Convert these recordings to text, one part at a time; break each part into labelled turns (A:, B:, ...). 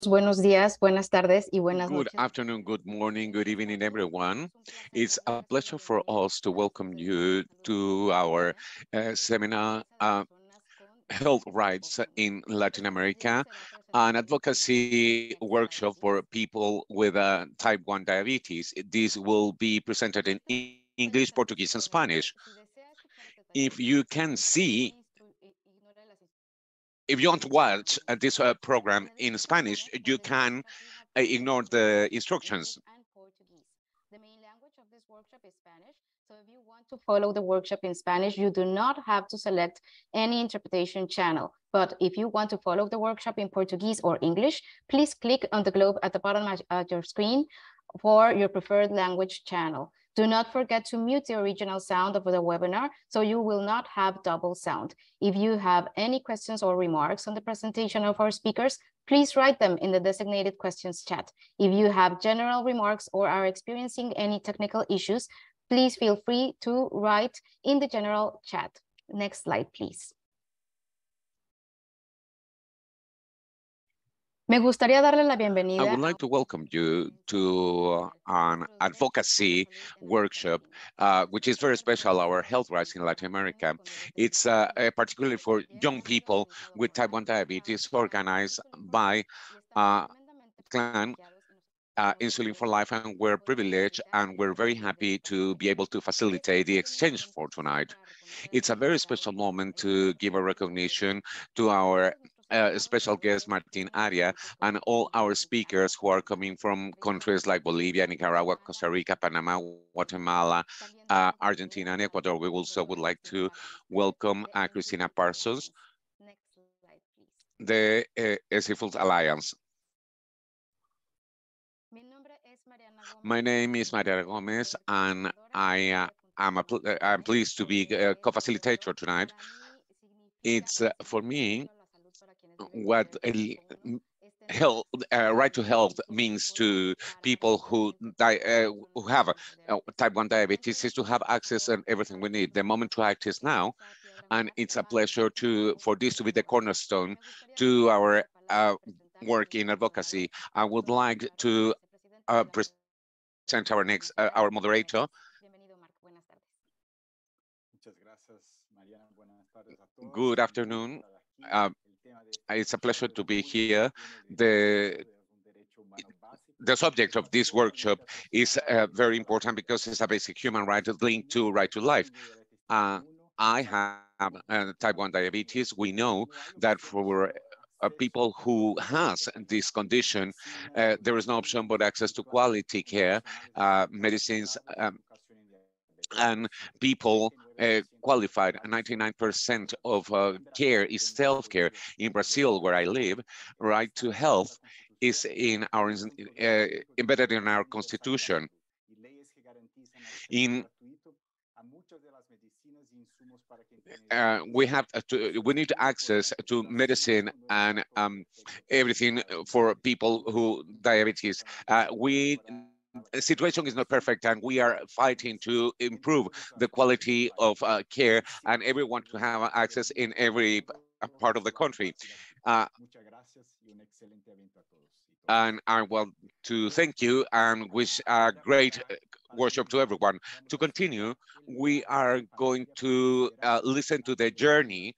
A: Buenos días, buenas tardes y buenas
B: Good
A: noches.
B: afternoon, good morning, good evening, everyone. It's a pleasure for us to welcome you to our seminar, Health Rights in Latin America, an advocacy workshop for people with type 1 diabetes. This will be presented in English, Portuguese, and Spanish. If you can see, if you want to watch this program in Spanish, you can ignore the instructions.
A: The main language of this workshop is Spanish. So if you want to follow the workshop in Spanish, you do not have to select any interpretation channel. But if you want to follow the workshop in Portuguese or English, please click on the globe at the bottom of your screen for your preferred language channel. Do not forget to mute the original sound of the webinar so you will not have double sound. If you have any questions or remarks on the presentation of our speakers, please write them in the designated questions chat. If you have general remarks or are experiencing any technical issues, please feel free to write in the general chat. Next slide, please. Me gustaría darle la bienvenida.
B: I would like to welcome you to an advocacy workshop, which is very special, our health rights in Latin America. It's particularly for young people with type 1 diabetes organized by Clan Insulin for Life, and we're privileged and we're very happy to be able to facilitate the exchange for tonight. It's a very special moment to give a recognition to our special guest, Martin Aria, and all our speakers who are coming from countries like Bolivia, Nicaragua, Costa Rica, Panama, Guatemala, Argentina, and Ecuador. We also would like to welcome Christina Parsons, the Seafood Alliance. My name is Maria Gomez, and I'm pleased to be a co-facilitator tonight. It's for me what health, right to health means to people who have type 1 diabetes is to have access and everything we need. The moment to act is now, and it's a pleasure for this to be the cornerstone to our work in advocacy. I would like to present our next, our moderator. Good afternoon. It's a pleasure to be here. The subject of this workshop is very important because it's a basic human right linked to right to life. I have type 1 diabetes. We know that for people who has this condition, there is no option but access to quality care, medicines, and people qualified. 99% of care is self-care. In Brazil, where I live, right to health is in our embedded in our constitution. We need access to medicine and everything for people who diabetes. The situation is not perfect, and we are fighting to improve the quality of care and everyone to have access in every part of the country. And I want to thank you and wish a great workshop to everyone. To continue, we are going to listen to the journey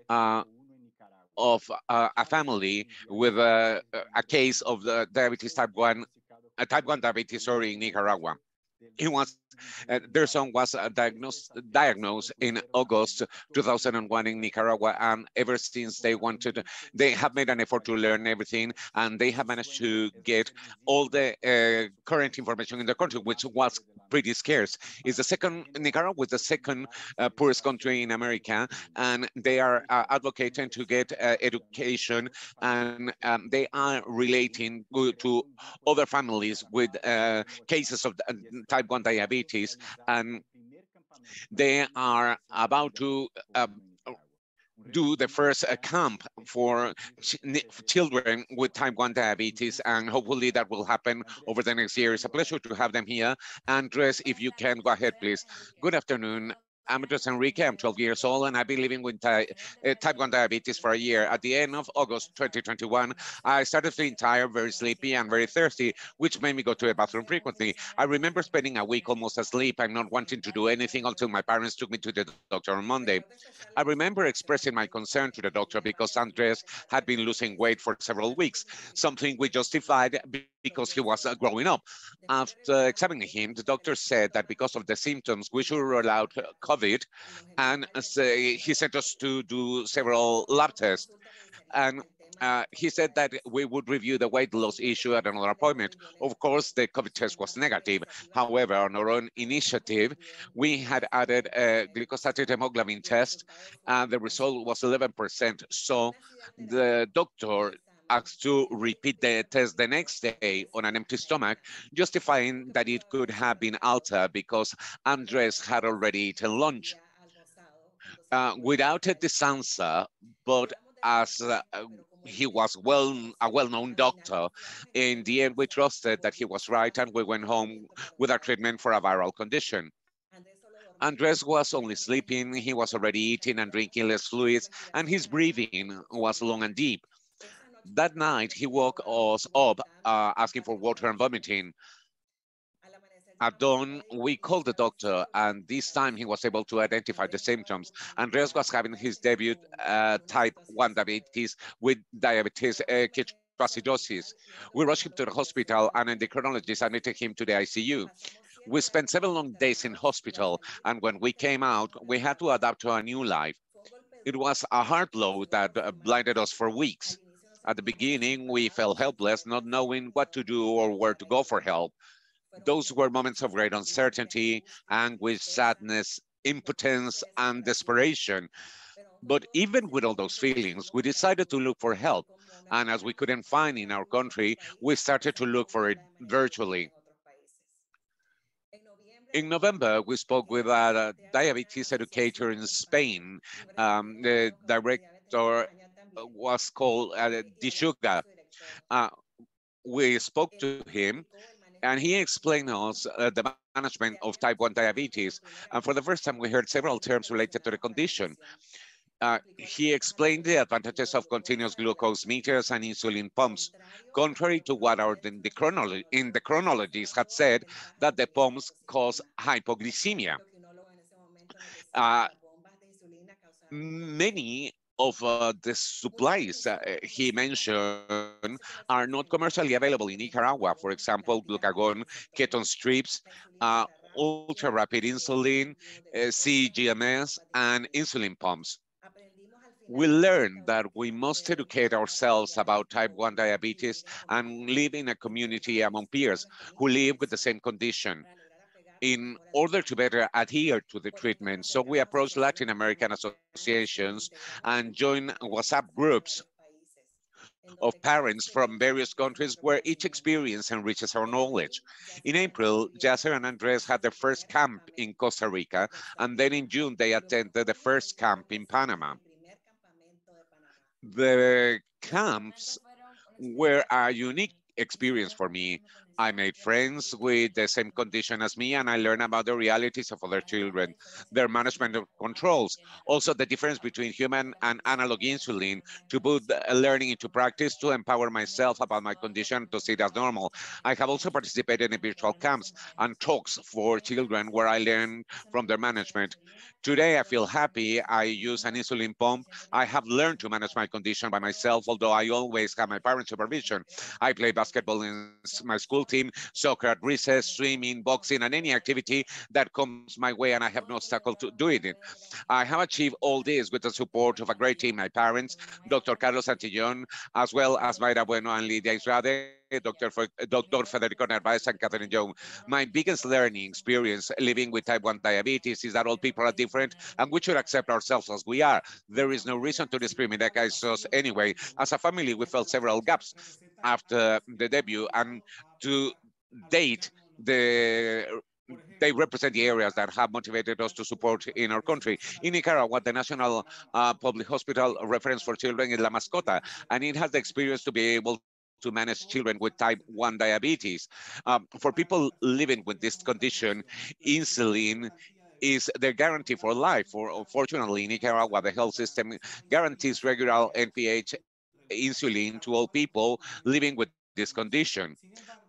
B: of a family with a case of the diabetes type 1 diabetes, in Nicaragua. Their son was diagnosed in August 2001 in Nicaragua, and ever since they have made an effort to learn everything, and they have managed to get all the current information in the country, which was pretty scarce. Nicaragua was the second poorest country in America, and they are advocating to get education, and they are relating to other families with cases of type 1 diabetes, and they are about to do the first camp for children with type 1 diabetes, and hopefully that will happen over the next year. It's a pleasure to have them here. Andres, if you can, go ahead, please. Good afternoon. I'm Andres Enrique. I'm 12 years old, and I've been living with type 1 diabetes for a year. At the end of August 2021, I started feeling tired, very sleepy, and very thirsty, which made me go to the bathroom frequently. I remember spending a week almost asleep and not wanting to do anything until my parents took me to the doctor on Monday. I remember expressing my concern to the doctor because Andres had been losing weight for several weeks, something we justified because he was growing up. After examining him, the doctor said that because of the symptoms, we should rule out COVID, and he sent us to do several lab tests. And he said that we would review the weight loss issue at another appointment. Of course, the COVID test was negative. However, on our own initiative, we had added a glycosated hemoglobin test, and the result was 11%. So the doctor asked to repeat the test the next day on an empty stomach, justifying that it could have been altered because Andres had already eaten lunch. Without this answer, but as he was a well-known doctor, in the end we trusted that he was right, and we went home with our treatment for a viral condition. Andres was only sleeping, he was already eating and drinking less fluids, and his breathing was long and deep. That night, he woke us up asking for water and vomiting. At dawn, we called the doctor, and this time he was able to identify the symptoms. Andres was having his debut type 1 diabetes with diabetes ketoacidosis. We rushed him to the hospital, and an endocrinologist admitted him to the ICU. We spent 7 long days in hospital, and when we came out, we had to adapt to a new life. It was a hard blow that blinded us for weeks. At the beginning, we felt helpless, not knowing what to do or where to go for help. Those were moments of great uncertainty, anguish, sadness, impotence, and desperation. But even with all those feelings, we decided to look for help. And as we couldn't find in our country, we started to look for it virtually. In November, we spoke with a diabetes educator in Spain. The director was called Discourse. Uh, we spoke to him, and he explained us the management of type 1 diabetes. And for the first time, we heard several terms related to the condition. He explained the advantages of continuous glucose meters and insulin pumps, contrary to what our endocrinologists had said, that the pumps cause hypoglycemia. Uh, Many of the supplies he mentioned are not commercially available in Nicaragua. For example, glucagon, ketone strips, uh, ultra rapid insulin, CGMS, and insulin pumps. We learned that we must educate ourselves about type 1 diabetes and live in a community among peers who live with the same condition in order to better adhere to the treatment. So we approached Latin American associations and joined WhatsApp groups of parents from various countries where each experience enriches our knowledge. In April, Yasser and Andres had their first camp in Costa Rica, and then in June, they attended the first camp in Panama. The camps were a unique experience for me. I made friends with the same condition as me, and I learned about the realities of other children, their management of controls, also the difference between human and analog insulin, to put learning into practice, to empower myself about my condition, to see it as normal. I have also participated in virtual camps and talks for children where I learn from their management. Today, I feel happy. I use an insulin pump. I have learned to manage my condition by myself, although I always have my parents' supervision. I play basketball in my school team, soccer at recess, swimming, boxing, and any activity that comes my way, and I have no obstacle to doing it. I have achieved all this with the support of a great team, my parents, Dr. Carlos Santillon, as well as Mayra Bueno and Lidia Israde, Dr. Federico Narvaez, and Catherine Young. My biggest learning experience living with type 1 diabetes is that all people are different, and we should accept ourselves as we are. There is no reason to discriminate against us anyway. As a family, we felt several gaps after the debut, and to date, they represent the areas that have motivated us to support in our country. In Nicaragua, the National Public Hospital reference for children is La Mascota, and it has the experience to be able to manage children with type 1 diabetes. For people living with this condition, insulin is the guarantee for life. Fortunately, in Nicaragua, the health system guarantees regular NPH insulin to all people living with this condition.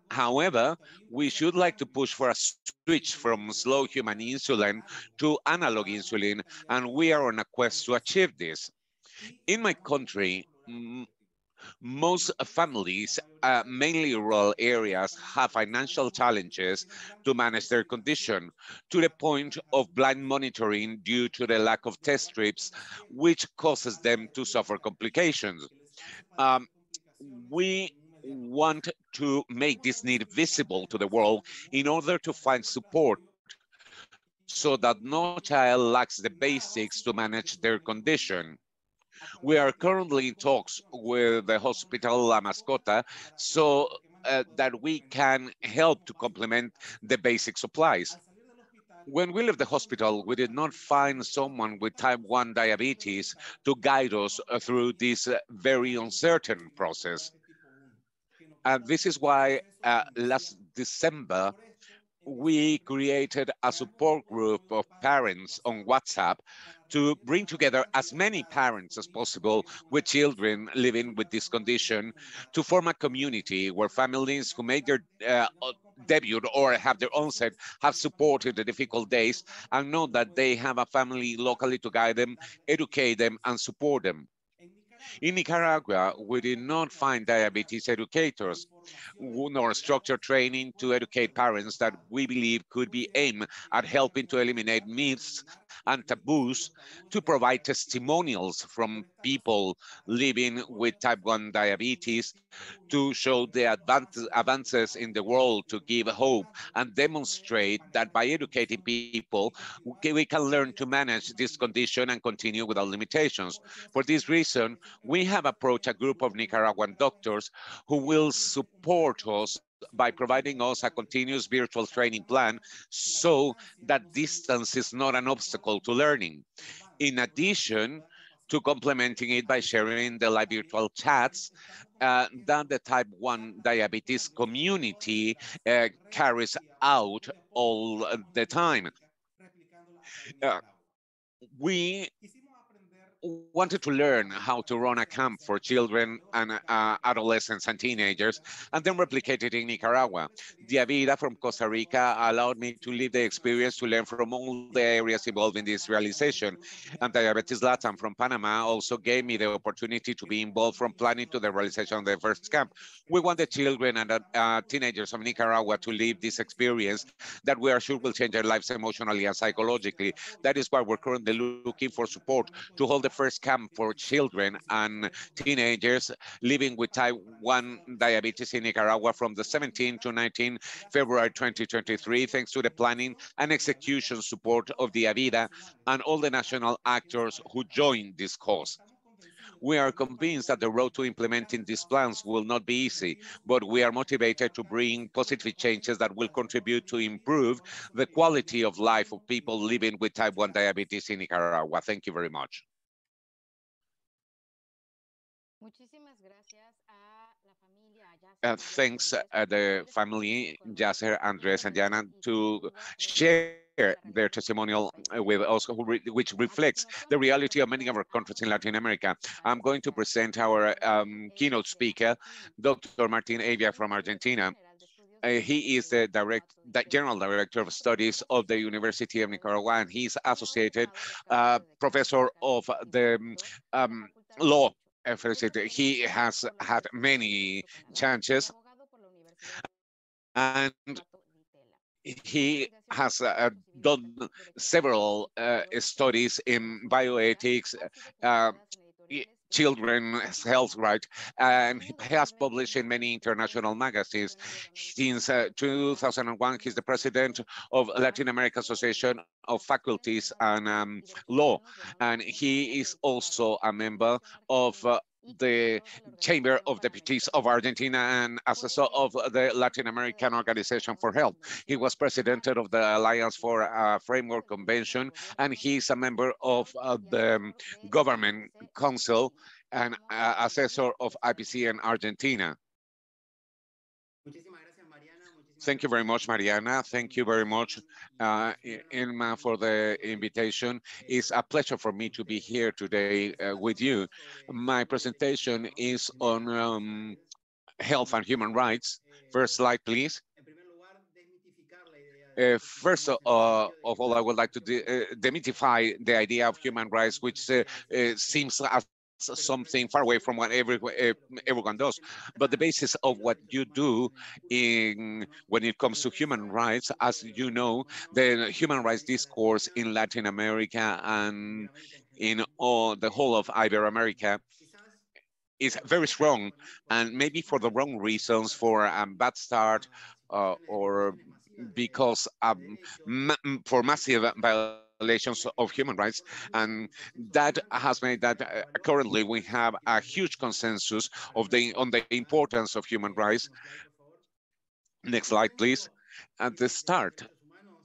B: However, we should like to push for a switch from slow human insulin to analog insulin, and we are on a quest to achieve this. In my country, most families, mainly rural areas, have financial challenges to manage their condition to the point of blind monitoring due to the lack of test strips, which causes them to suffer complications. Um, we want to make this need visible to the world in order to find support so that no child lacks the basics to manage their condition. We are currently in talks with the Hospital La Mascota that we can help to complement the basic supplies. When we left the hospital, we did not find someone with type 1 diabetes to guide us through this very uncertain process. And this is why last December, we created a support group of parents on WhatsApp to bring together as many parents as possible with children living with this condition to form a community where families who made their debut or have their onset have supported the difficult days and know that they have a family locally to guide them, educate them, and support them. In Nicaragua, we did not find diabetes educators nor structured training to educate parents that we believe could be aimed at helping to eliminate myths and taboos, to provide testimonials from people living with type 1 diabetes, to show the advances in the world, to give hope and demonstrate that by educating people, we can learn to manage this condition and continue without limitations. For this reason, we have approached a group of Nicaraguan doctors who will support us by providing us a continuous virtual training plan so that distance is not an obstacle to learning. In addition to complementing it by sharing the live virtual chats that the type 1 diabetes community carries out all the time. Uh, we wanted to learn how to run a camp for children and adolescents and teenagers, and then replicate it in Nicaragua. Diavida from Costa Rica allowed me to live the experience to learn from all the areas involved in this realization. And Diabetes LATAM from Panama also gave me the opportunity to be involved from planning to the realization of the first camp. We want the children and teenagers of Nicaragua to live this experience that we are sure will change their lives emotionally and psychologically. That is why we're currently looking for support to hold the first camp for children and teenagers living with type 1 diabetes in Nicaragua from the 17 to 19 February 2023, thanks to the planning and execution support of the Avida and all the national actors who joined this cause. We are convinced that the road to implementing these plans will not be easy, but we are motivated to bring positive changes that will contribute to improve the quality of life of people living with type 1 diabetes in Nicaragua. Thank you very much. Thanks the family, Yasser, Andres, and Jana, to share their testimonial with us, which reflects the reality of many of our countries in Latin America. I'm going to present our keynote speaker, Dr. Martin Avia from Argentina. He is the General Director of Studies of the University of Nicaragua, and he's associated professor of the law faculty. He has had many chances, and he has done several studies in bioethics, uh, children's health right, and he has published in many international magazines. Since 2001, he's the president of Latin American Association of Faculties and Law, and he is also a member of the Chamber of Deputies of Argentina and assessor of the Latin American Organization for Health. He was president of the Alliance for a Framework Convention, and he's a member of the Government Council and assessor of IPC in Argentina. Thank you very much, Mariana. Thank you very much, Irma, for the invitation. It's a pleasure for me to be here today with you. My presentation is on health and human rights. First slide, please. First of all, I would like to demystify the idea of human rights, which seems as something far away from what everyone does. But the basis of what you do when it comes to human rights, as you know, the human rights discourse in Latin America and in all the whole of Iberoamerica is very strong, and maybe for the wrong reasons, for a bad start, or because for massive violations of human rights, and that has made that currently we have a huge consensus on the importance of human rights. Next slide, please. At the start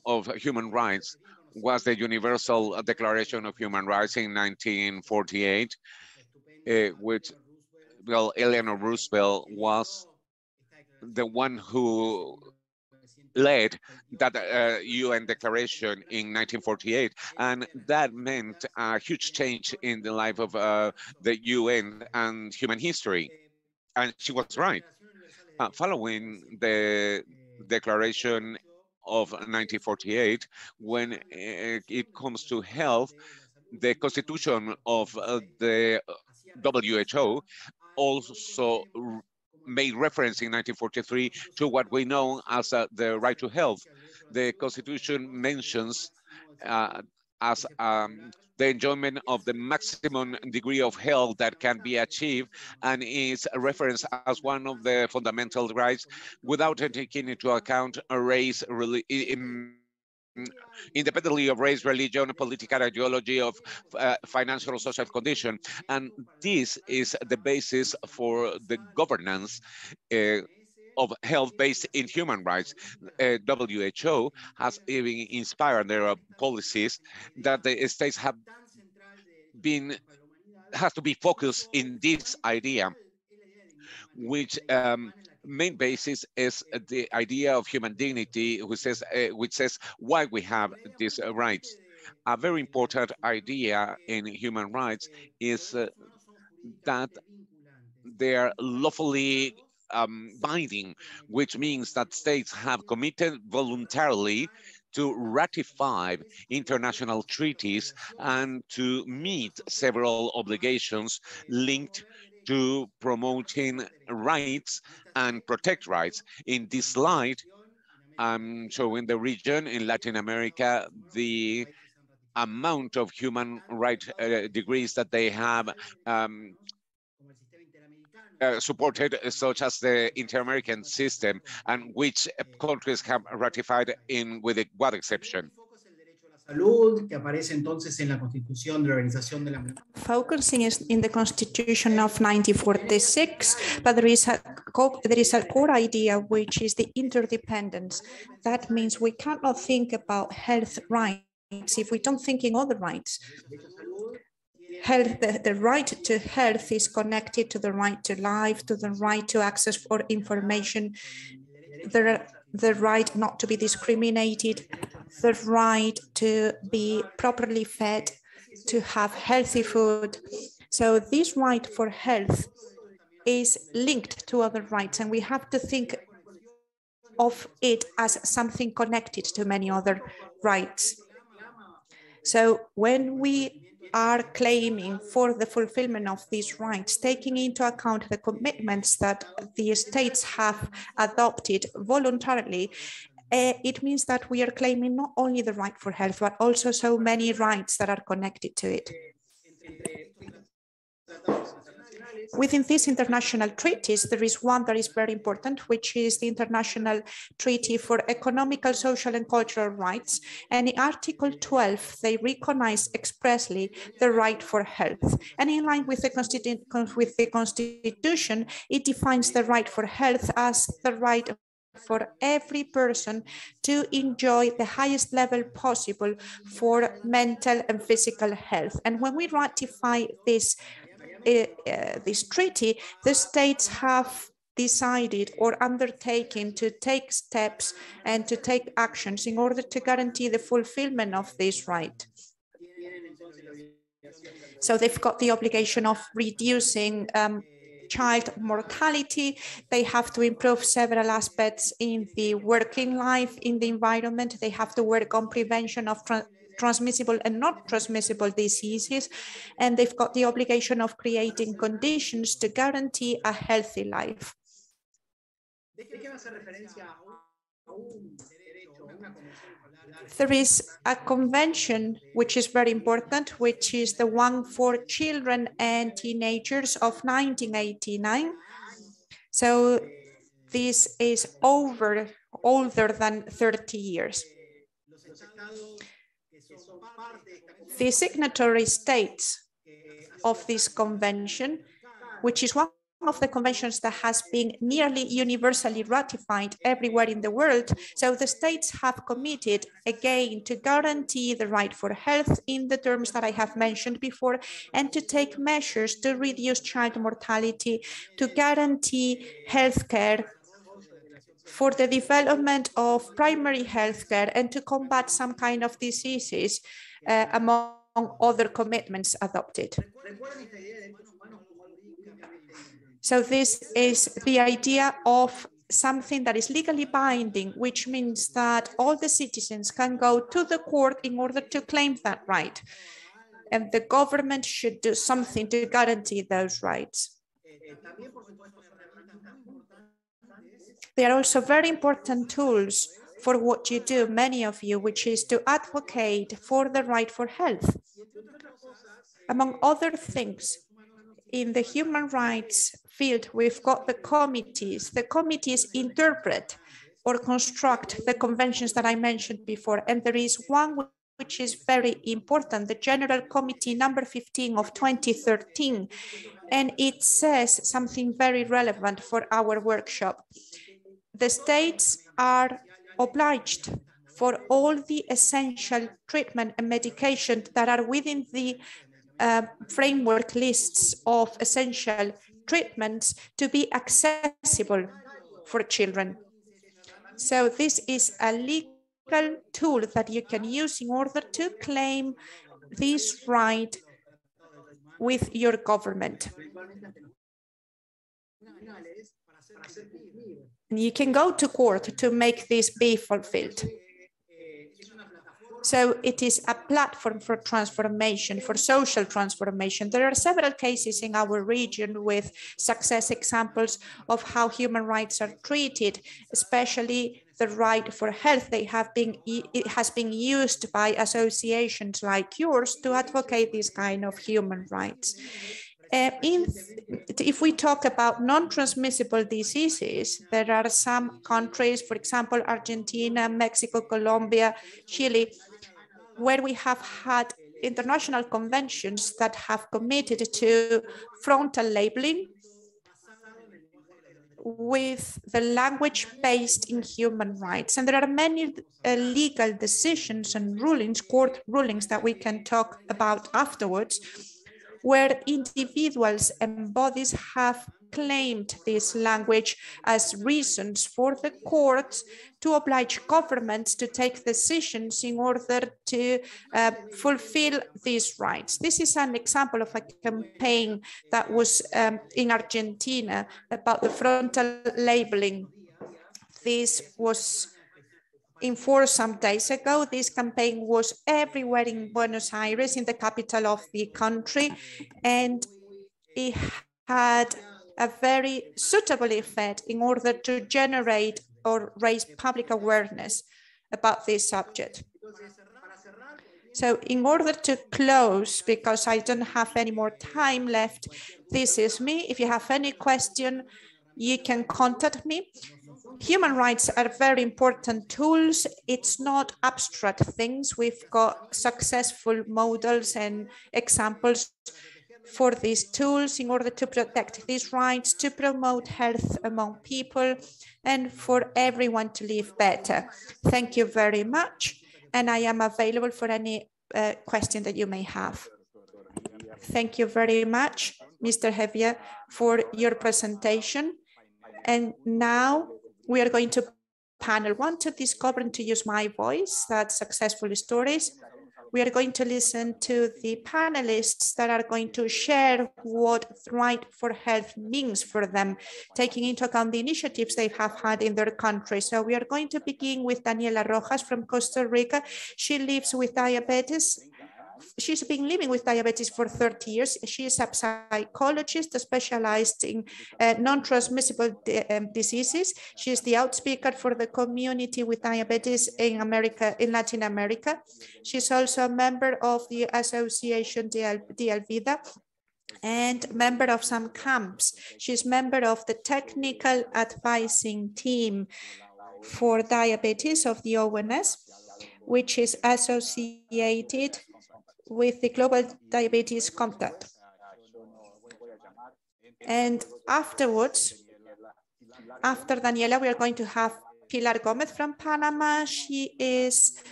B: of human rights was the Universal Declaration of Human Rights in 1948, which, well, Eleanor Roosevelt was the one who led that UN declaration in 1948, and that meant a huge change in the life of the UN and human history. And she was right. Following the Declaration of 1948, when it comes to health, the constitution of the WHO also made reference in 1943 to what we know as the right to health. The Constitution mentions as the enjoyment of the maximum degree of health that can be achieved, and is referenced as one of the fundamental rights without taking into account a race, independently of race, religion, political ideology, of financial or social condition. And this is the basis for the governance of health based in human rights. WHO has even inspired their policies that the states have been, has to be focused in this idea, which main basis is the idea of human dignity, which says why we have these rights. A very important idea in human rights is that they are lawfully binding, which means that states have committed voluntarily to ratify international treaties and to meet several obligations linked to promoting rights and protect rights. In this slide, I'm showing the region in Latin America, the amount of human rights degrees that they have supported, such as the Inter-American system, and which countries have ratified with one exception.
C: Focusing is in the Constitution of 1946, but there is a core idea, which is the interdependence. That means we cannot think about health rights if we don't think in other rights. Health, the right to health is connected to the right to life, to the right to access for information, the right not to be discriminated, the right to be properly fed, to have healthy food. So this right for health is linked to other rights, and we have to think of it as something connected to many other rights. So when we are claiming for the fulfillment of these rights, taking into account the commitments that the states have adopted voluntarily, it means that we are claiming not only the right for health, but also so many rights that are connected to it. Within these international treaties, there is one that is very important, which is the International Treaty for Economical, Social and Cultural Rights. And in Article 12, they recognize expressly the right for health. And in line with the Constitution, it defines the right for health as the right for every person to enjoy the highest level possible for mental and physical health. And when we ratify this treaty, the states have decided or undertaken to take steps and to take actions in order to guarantee the fulfillment of this right. So they've got the obligation of reducing child mortality. They have to improve several aspects in the working life, in the environment. They have to work on prevention of transmissible and not transmissible diseases. And they've got the obligation of creating conditions to guarantee a healthy life. There is a convention which is very important, which is the one for children and teenagers of 1989. So this is older than 30 years. The signatory states of this convention, which is one of the conventions that has been nearly universally ratified everywhere in the world. So the states have committed again to guarantee the right for health in the terms that I have mentioned before, and to take measures to reduce child mortality, to guarantee healthcare for the development of primary healthcare, and to combat some kind of diseases, among other commitments adopted. So this is the idea of something that is legally binding, which means that all the citizens can go to the court in order to claim that right. And the government should do something to guarantee those rights. They are also very important tools for what you do, many of you, which is to advocate for the right for health. Among other things, in the human rights field, we've got the committees. The committees interpret or construct the conventions that I mentioned before. And there is one which is very important, the General Committee number 15 of 2013. And it says something very relevant for our workshop. The states are obliged for all the essential treatment and medication that are within the framework lists of essential treatments to be accessible for children. So this is a legal tool that you can use in order to claim this right with your government. And you can go to court to make this be fulfilled. So it is a platform for transformation, for social transformation. There are several cases in our region with success examples of how human rights are treated, especially the right for health. It has been used by associations like yours to advocate this kind of human rights. If we talk about non-transmissible diseases, there are some countries, for example, Argentina, Mexico, Colombia, Chile, where we have had international conventions that have committed to frontal labeling with the language based in human rights. And there are many legal decisions and rulings, court rulings that we can talk about afterwards, where individuals and bodies have claimed this language as reasons for the courts to oblige governments to take decisions in order to fulfill these rights. This is an example of a campaign that was in Argentina about the frontal labeling. This was enforced some days ago. This campaign was everywhere in Buenos Aires, in the capital of the country, and it had a very suitable effect in order to generate or raise public awareness about this subject. So in order to close, because I don't have any more time left, this is me. If you have any question, you can contact me. Human rights are very important tools. It's not abstract things. We've got successful models and examples for these tools in order to protect these rights, to promote health among people, and for everyone to live better. Thank you very much. And I am available for any question that you may have. Thank you very much, Mr. Javier, for your presentation. And now we are going to panel one to discover and to use my voice, that's successful stories. We are going to listen to the panelists that are going to share what Thrive for Health means for them, taking into account the initiatives they have had in their country. So we are going to begin with Daniela Rojas from Costa Rica. She lives with diabetes. She's been living with diabetes for 30 years. She is a psychologist specialized in non-transmissible diseases. She is the outspeaker for the community with diabetes in Latin America. She's also a member of the Association de Vida and member of some camps. She's member of the technical advising team for diabetes of the ONS, which is associated with the Global Diabetes Compact. And afterwards, after Daniela, we are going to have Pilar Gomez from Panama. She is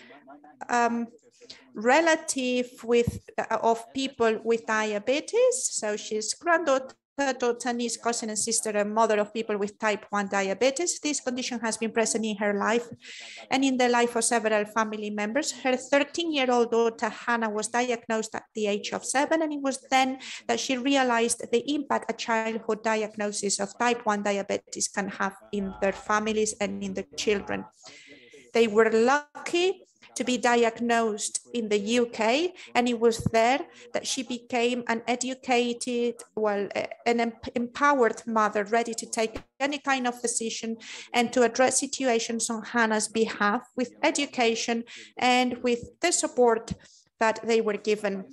C: relative of people with diabetes. So she's granddaughter, daughter, niece, cousin, and sister, and mother of people with type 1 diabetes. This condition has been present in her life and in the life of several family members. Her 13-year-old daughter, Hannah, was diagnosed at the age of 7, and it was then that she realized the impact a childhood diagnosis of type 1 diabetes can have in their families and in their children. They were lucky to be diagnosed in the UK, and it was there that she became an educated, an empowered mother, ready to take any kind of decision and to address situations on Hannah's behalf with education and with the support that they were given.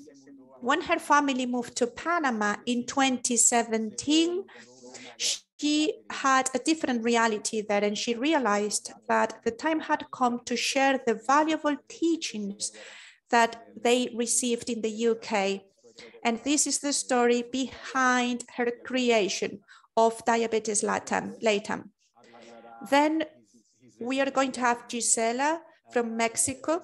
C: When her family moved to Panama in 2017, she had a different reality there, and she realized that the time had come to share the valuable teachings that they received in the UK. And this is the story behind her creation of Diabetes LATAM. Then we are going to have Gisela from Mexico.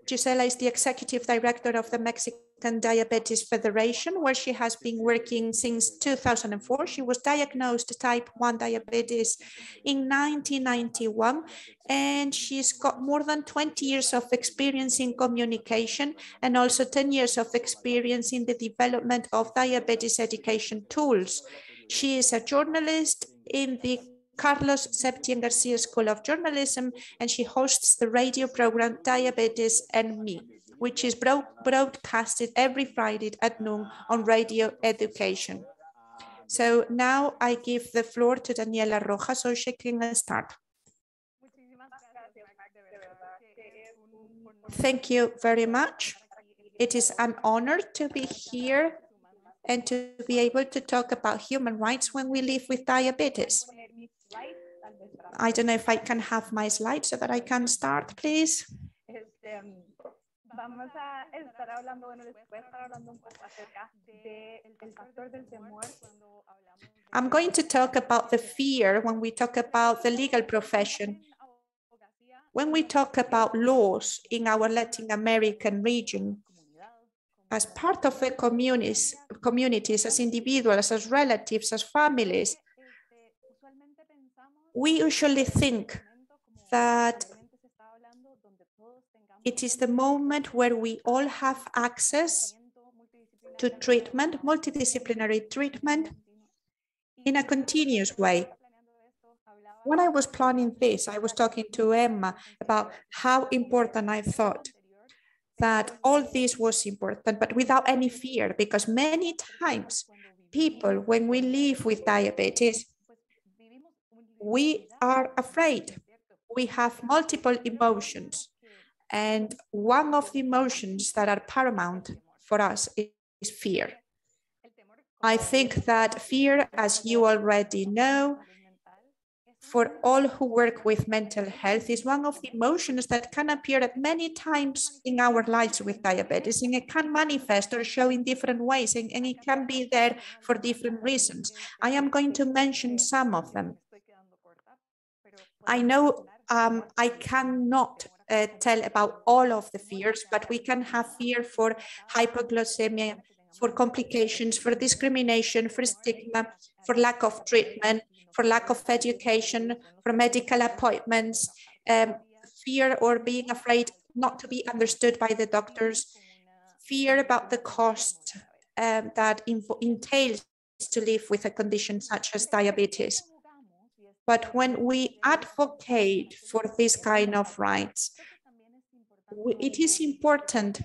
C: Gisela is the executive director of the Mexican Diabetes Federation, where she has been working since 2004. She was diagnosed type 1 diabetes in 1991, and she's got more than 20 years of experience in communication and also 10 years of experience in the development of diabetes education tools. She is a journalist in the Carlos Septién García School of Journalism, and she hosts the radio program Diabetes and Me, which is broadcasted every Friday at noon on Radio Education. So now I give the floor to Daniela Rojas so she can start. Thank you very much. It is an honor to be here and to be able to talk about human rights when we live with diabetes. I don't know if I can have my slides so that I can start, please. I'm going to talk about the fear when we talk about the legal profession. When we talk about laws in our Latin American region, as part of the communities, as individuals, as relatives, as families, we usually think that it is the moment where we all have access to treatment, multidisciplinary treatment, in a continuous way. When I was planning this, I was talking to Emma about how important I thought that all this was important, but without any fear, because many times people, when we live with diabetes, we are afraid. We have multiple emotions. And one of the emotions that are paramount for us is fear. I think that fear, as you already know, for all who work with mental health, is one of the emotions that can appear at many times in our lives with diabetes, and it can manifest or show in different ways, and it can be there for different reasons. I am going to mention some of them. I know I cannot tell about all of the fears, but we can have fear for hypoglycemia, for complications, for discrimination, for stigma, for lack of treatment, for lack of education, for medical appointments, fear or being afraid not to be understood by the doctors, fear about the cost that entails to live with a condition such as diabetes. But when we advocate for this kind of rights, it is important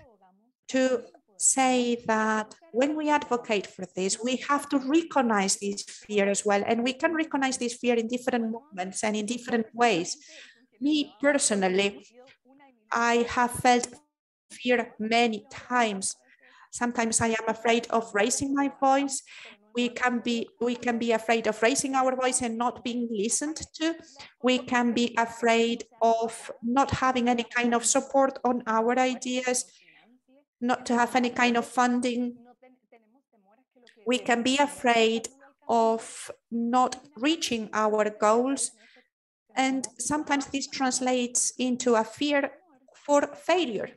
C: to say that when we advocate for this, we have to recognize this fear as well. And we can recognize this fear in different moments and in different ways. Me personally, I have felt fear many times. Sometimes I am afraid of raising my voice. We can be afraid of raising our voice and not being listened to. We can be afraid of not having any kind of support on our ideas, not to have any kind of funding. We can be afraid of not reaching our goals. And sometimes this translates into a fear for failure.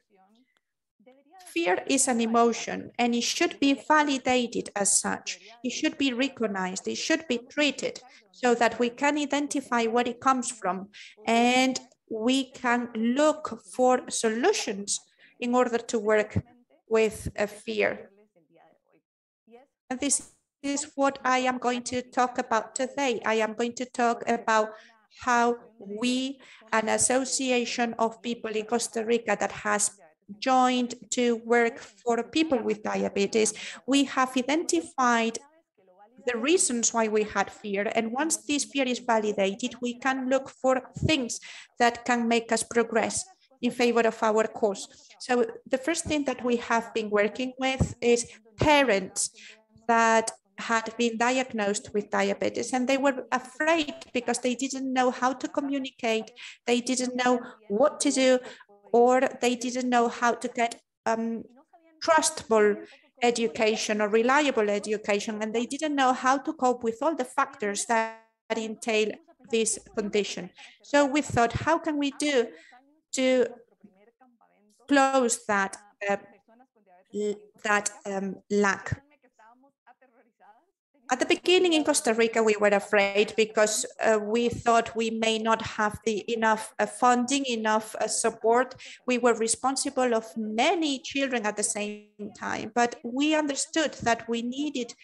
C: Fear is an emotion and it should be validated as such. It should be recognized, it should be treated so that we can identify where it comes from and we can look for solutions in order to work with a fear. And this is what I am going to talk about today. I am going to talk about how we, an association of people in Costa Rica that has joined to work for people with diabetes, we have identified the reasons why we had fear. And once this fear is validated, we can look for things that can make us progress in favor of our cause. So the first thing that we have been working with is parents that had been diagnosed with diabetes and they were afraid because they didn't know how to communicate, they didn't know what to do, or they didn't know how to get trustable education or reliable education, and they didn't know how to cope with all the factors that entail this condition. So we thought, how can we do to close that lack? At the beginning in Costa Rica, we were afraid because we thought we may not have enough funding, enough support. We were responsible of many children at the same time, but we understood that we needed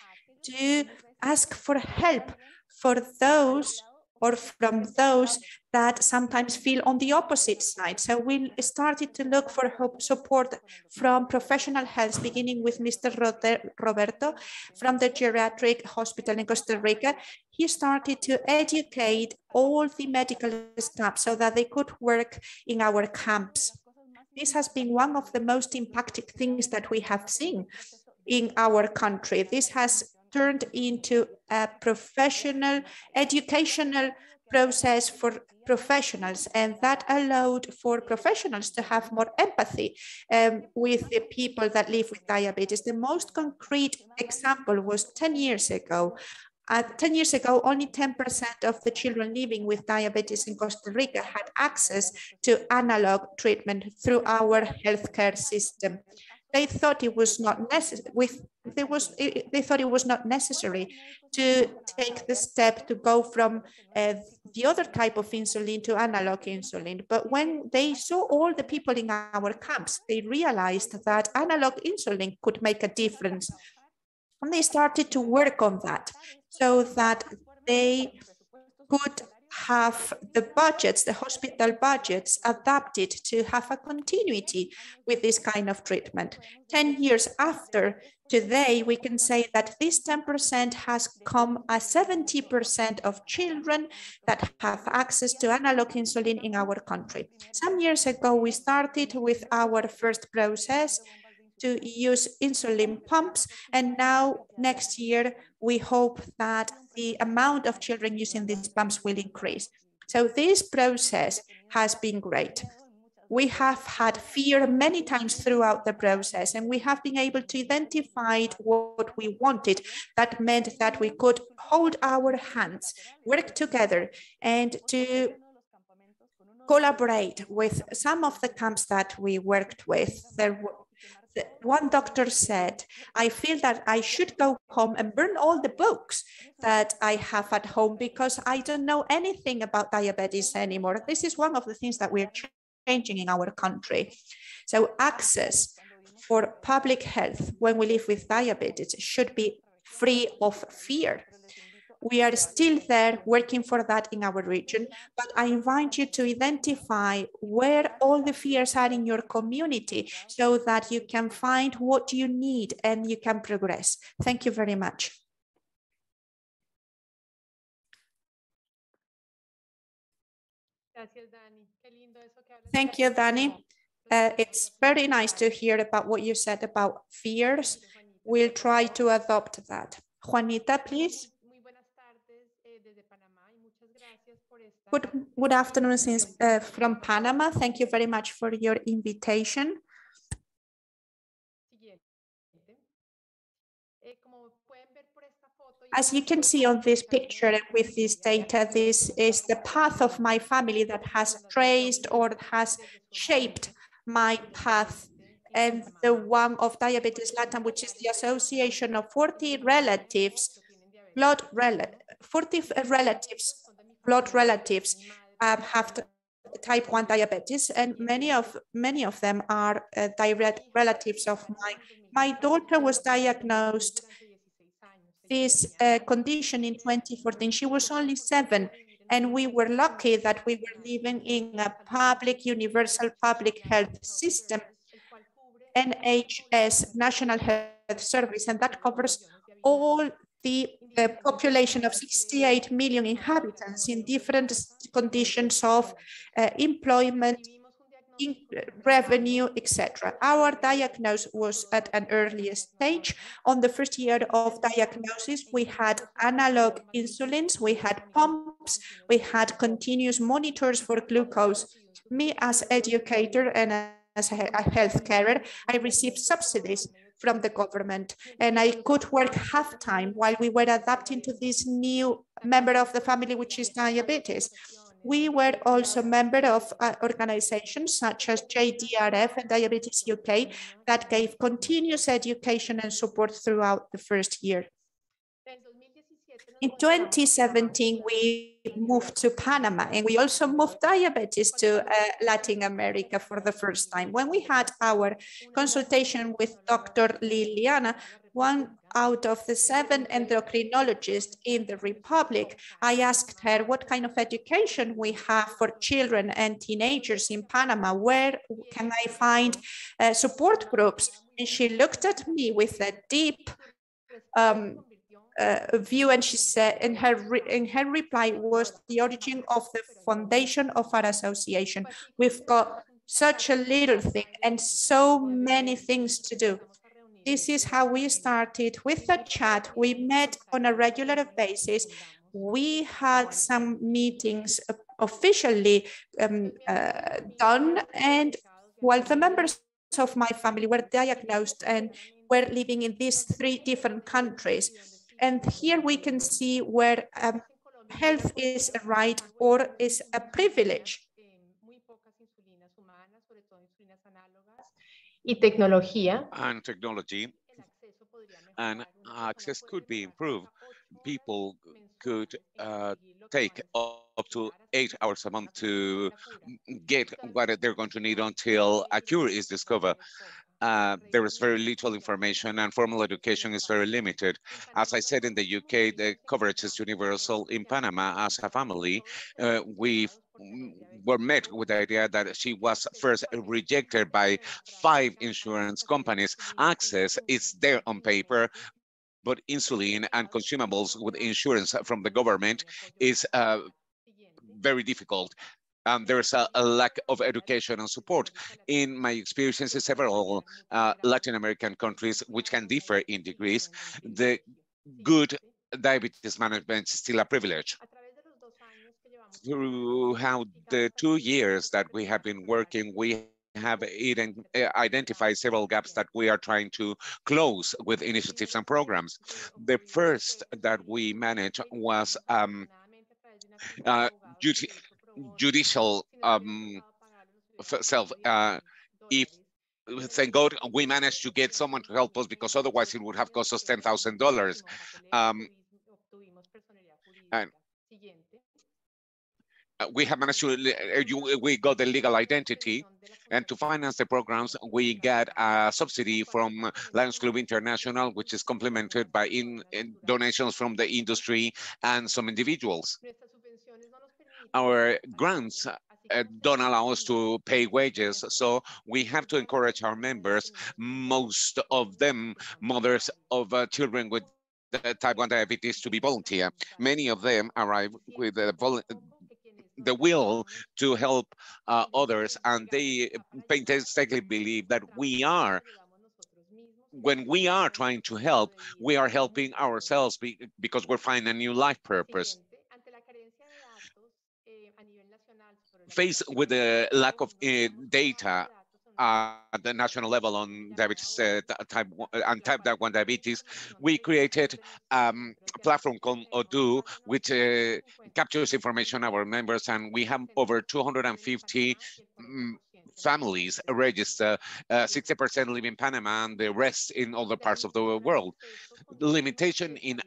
C: to ask for help for those or from those that sometimes feel on the opposite side. So we started to look for support from professional health, beginning with Mr. Roberto from the geriatric hospital in Costa Rica. He started to educate all the medical staff so that they could work in our camps. This has been one of the most impacting things that we have seen in our country. This has turned into a professional, educational process for professionals, and that allowed for professionals to have more empathy with the people that live with diabetes. The most concrete example was 10 years ago. 10 years ago, only 10% of the children living with diabetes in Costa Rica had access to analog treatment through our healthcare system. They thought it was not necessary. They thought it was not necessary to take the step to go from the other type of insulin to analog insulin. But when they saw all the people in our camps, they realized that analog insulin could make a difference. And they started to work on that so that they could have the budgets, the hospital budgets adapted to have a continuity with this kind of treatment. 10 years after today, we can say that this 10% has come as 70% of children that have access to analog insulin in our country. Some years ago, we started with our first process to use insulin pumps. And now next year, we hope that the amount of children using these pumps will increase. So this process has been great. We have had fear many times throughout the process, and we have been able to identify what we wanted. That meant that we could hold our hands, work together, and to collaborate with some of the camps that we worked with. one doctor said, I feel that I should go home and burn all the books that I have at home because I don't know anything about diabetes anymore. This is one of the things that we're changing in our country. So access for public health when we live with diabetes should be free of fear. We are still there working for that in our region, but I invite you to identify where all the fears are in your community so that you can find what you need and you can progress. Thank you very much. Thank you, Dani. It's very nice to hear about what you said about fears. We'll try to adopt that. Juanita, please. Good afternoon from Panama. Thank you very much for your invitation. As you can see on this picture with this data, this is the path of my family that has traced or has shaped my path, and the one of Diabetes LATAM, which is the association of 40 relatives, blood relatives have type 1 diabetes, and many of them are direct relatives of mine. My daughter was diagnosed this condition in 2014. She was only 7, and we were lucky that we were living in a public, universal public health system, NHS, National Health Service, and that covers all the population of 68 million inhabitants in different conditions of employment, revenue, etc. Our diagnosis was at an earlier stage. On the first year of diagnosis, we had analog insulins, we had pumps, we had continuous monitors for glucose. Me as educator and as a health carer, I received subsidies from the government, and I could work half-time while we were adapting to this new member of the family, which is diabetes. We were also member of organizations such as JDRF and Diabetes UK that gave continuous education and support throughout the first year. In 2017, we moved to Panama, and we also moved diabetes to Latin America for the first time. When we had our consultation with Dr. Liliana, one out of the 7 endocrinologists in the Republic, I asked her what kind of education we have for children and teenagers in Panama. Where can I find support groups? And she looked at me with a deep view, and she said, in her reply was the origin of the foundation of our association. We've got such a little thing and so many things to do. This is how we started with a chat. We met on a regular basis. We had some meetings officially done, and while the members of my family were diagnosed and were living in these 3 different countries. And here we can see where health is a right or is a privilege.
B: And technology and access could be improved. People could take up to 8 hours a month to get what they're going to need until a cure is discovered. There is very little information, and formal education is very limited. As I said, in the UK, the coverage is universal. In Panama, as a family, we were met with the idea that she was first rejected by 5 insurance companies. Access is there on paper, but insulin and consumables with insurance from the government is very difficult. There's a lack of education and support. In my experience in several Latin American countries, which can differ in degrees, the good diabetes management is still a privilege. Throughout the 2 years that we have been working, we have identified several gaps that we are trying to close with initiatives and programs. The first that we managed was judicial if thank God we managed to get someone to help us, because otherwise it would have cost us $10,000. And we have managed to, we got the legal identity, and to finance the programs, we get a subsidy from Lions Club International, which is complemented by in donations from the industry and some individuals. Our grants don't allow us to pay wages, so we have to encourage our members, most of them mothers of children with type 1 diabetes, to be volunteer. Many of them arrive with the will to help others, and they painstakingly believe that when we are trying to help, we are helping ourselves because we're finding a new life purpose. Faced with the lack of data at the national level on diabetes type 1 diabetes, we created a platform called Odoo, which captures information on our members, and we have over 250 families registered, 60% live in Panama and the rest in other parts of the world. The limitation in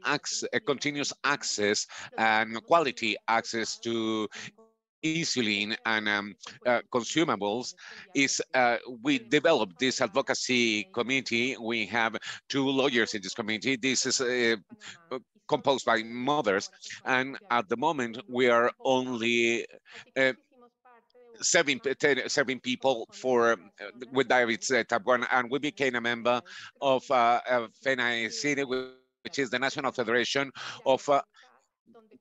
B: continuous access and quality access to insulin and consumables is we developed this advocacy committee. We have 2 lawyers in this committee. This is composed by mothers, and at the moment we are only serving people for with diabetes type 1, and we became a member of FENAICINE, which is the National Federation of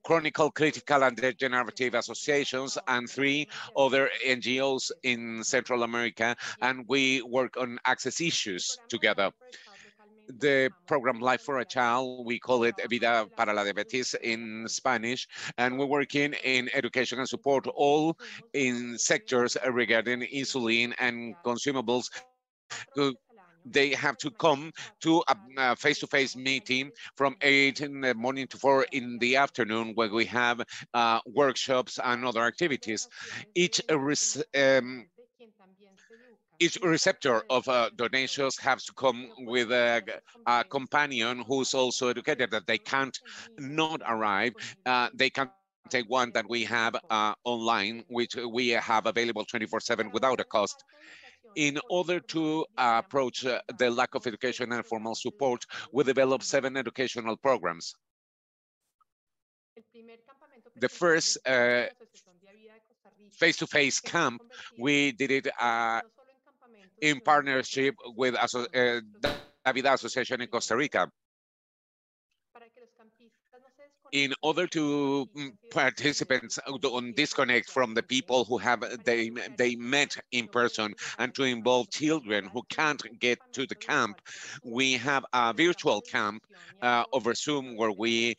B: Chronic, Critical, and Degenerative Associations, and 3 other NGOs in Central America, and we work on access issues together. The program Life for a Child, we call it Vida para la Diabetes in Spanish, and we're working in education and support, all in sectors regarding insulin and consumables. They have to come to a face-to-face meeting from 8 in the morning to 4 in the afternoon, where we have workshops and other activities. Each receptor of donations has to come with a companion who's also educated, that they can't not arrive. They can take one that we have online, which we have available 24/7 without a cost. In order to approach the lack of education and formal support, we developed 7 educational programs. The first face-to-face camp, we did it in partnership with Davida Association in Costa Rica. In order to participants don't disconnect from the people who have they met in person, and to involve children who can't get to the camp, we have a virtual camp over Zoom, where we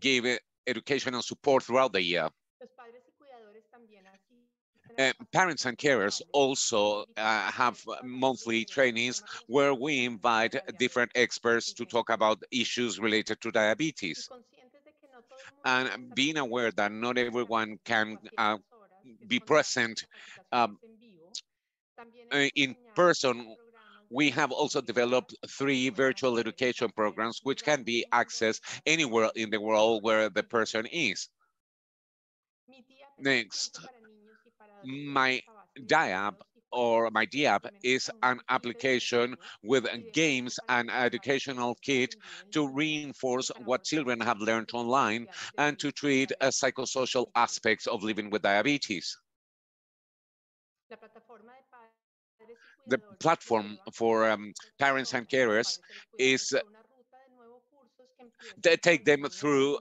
B: give educational support throughout the year. Parents and carers also have monthly trainings where we invite different experts to talk about issues related to diabetes. And being aware that not everyone can be present in person, we have also developed 3 virtual education programs, which can be accessed anywhere in the world where the person is. Next, my DIAB my DIAB is an application with games and educational kit to reinforce what children have learned online and to treat psychosocial aspects of living with diabetes. The platform for parents and carers is they take them through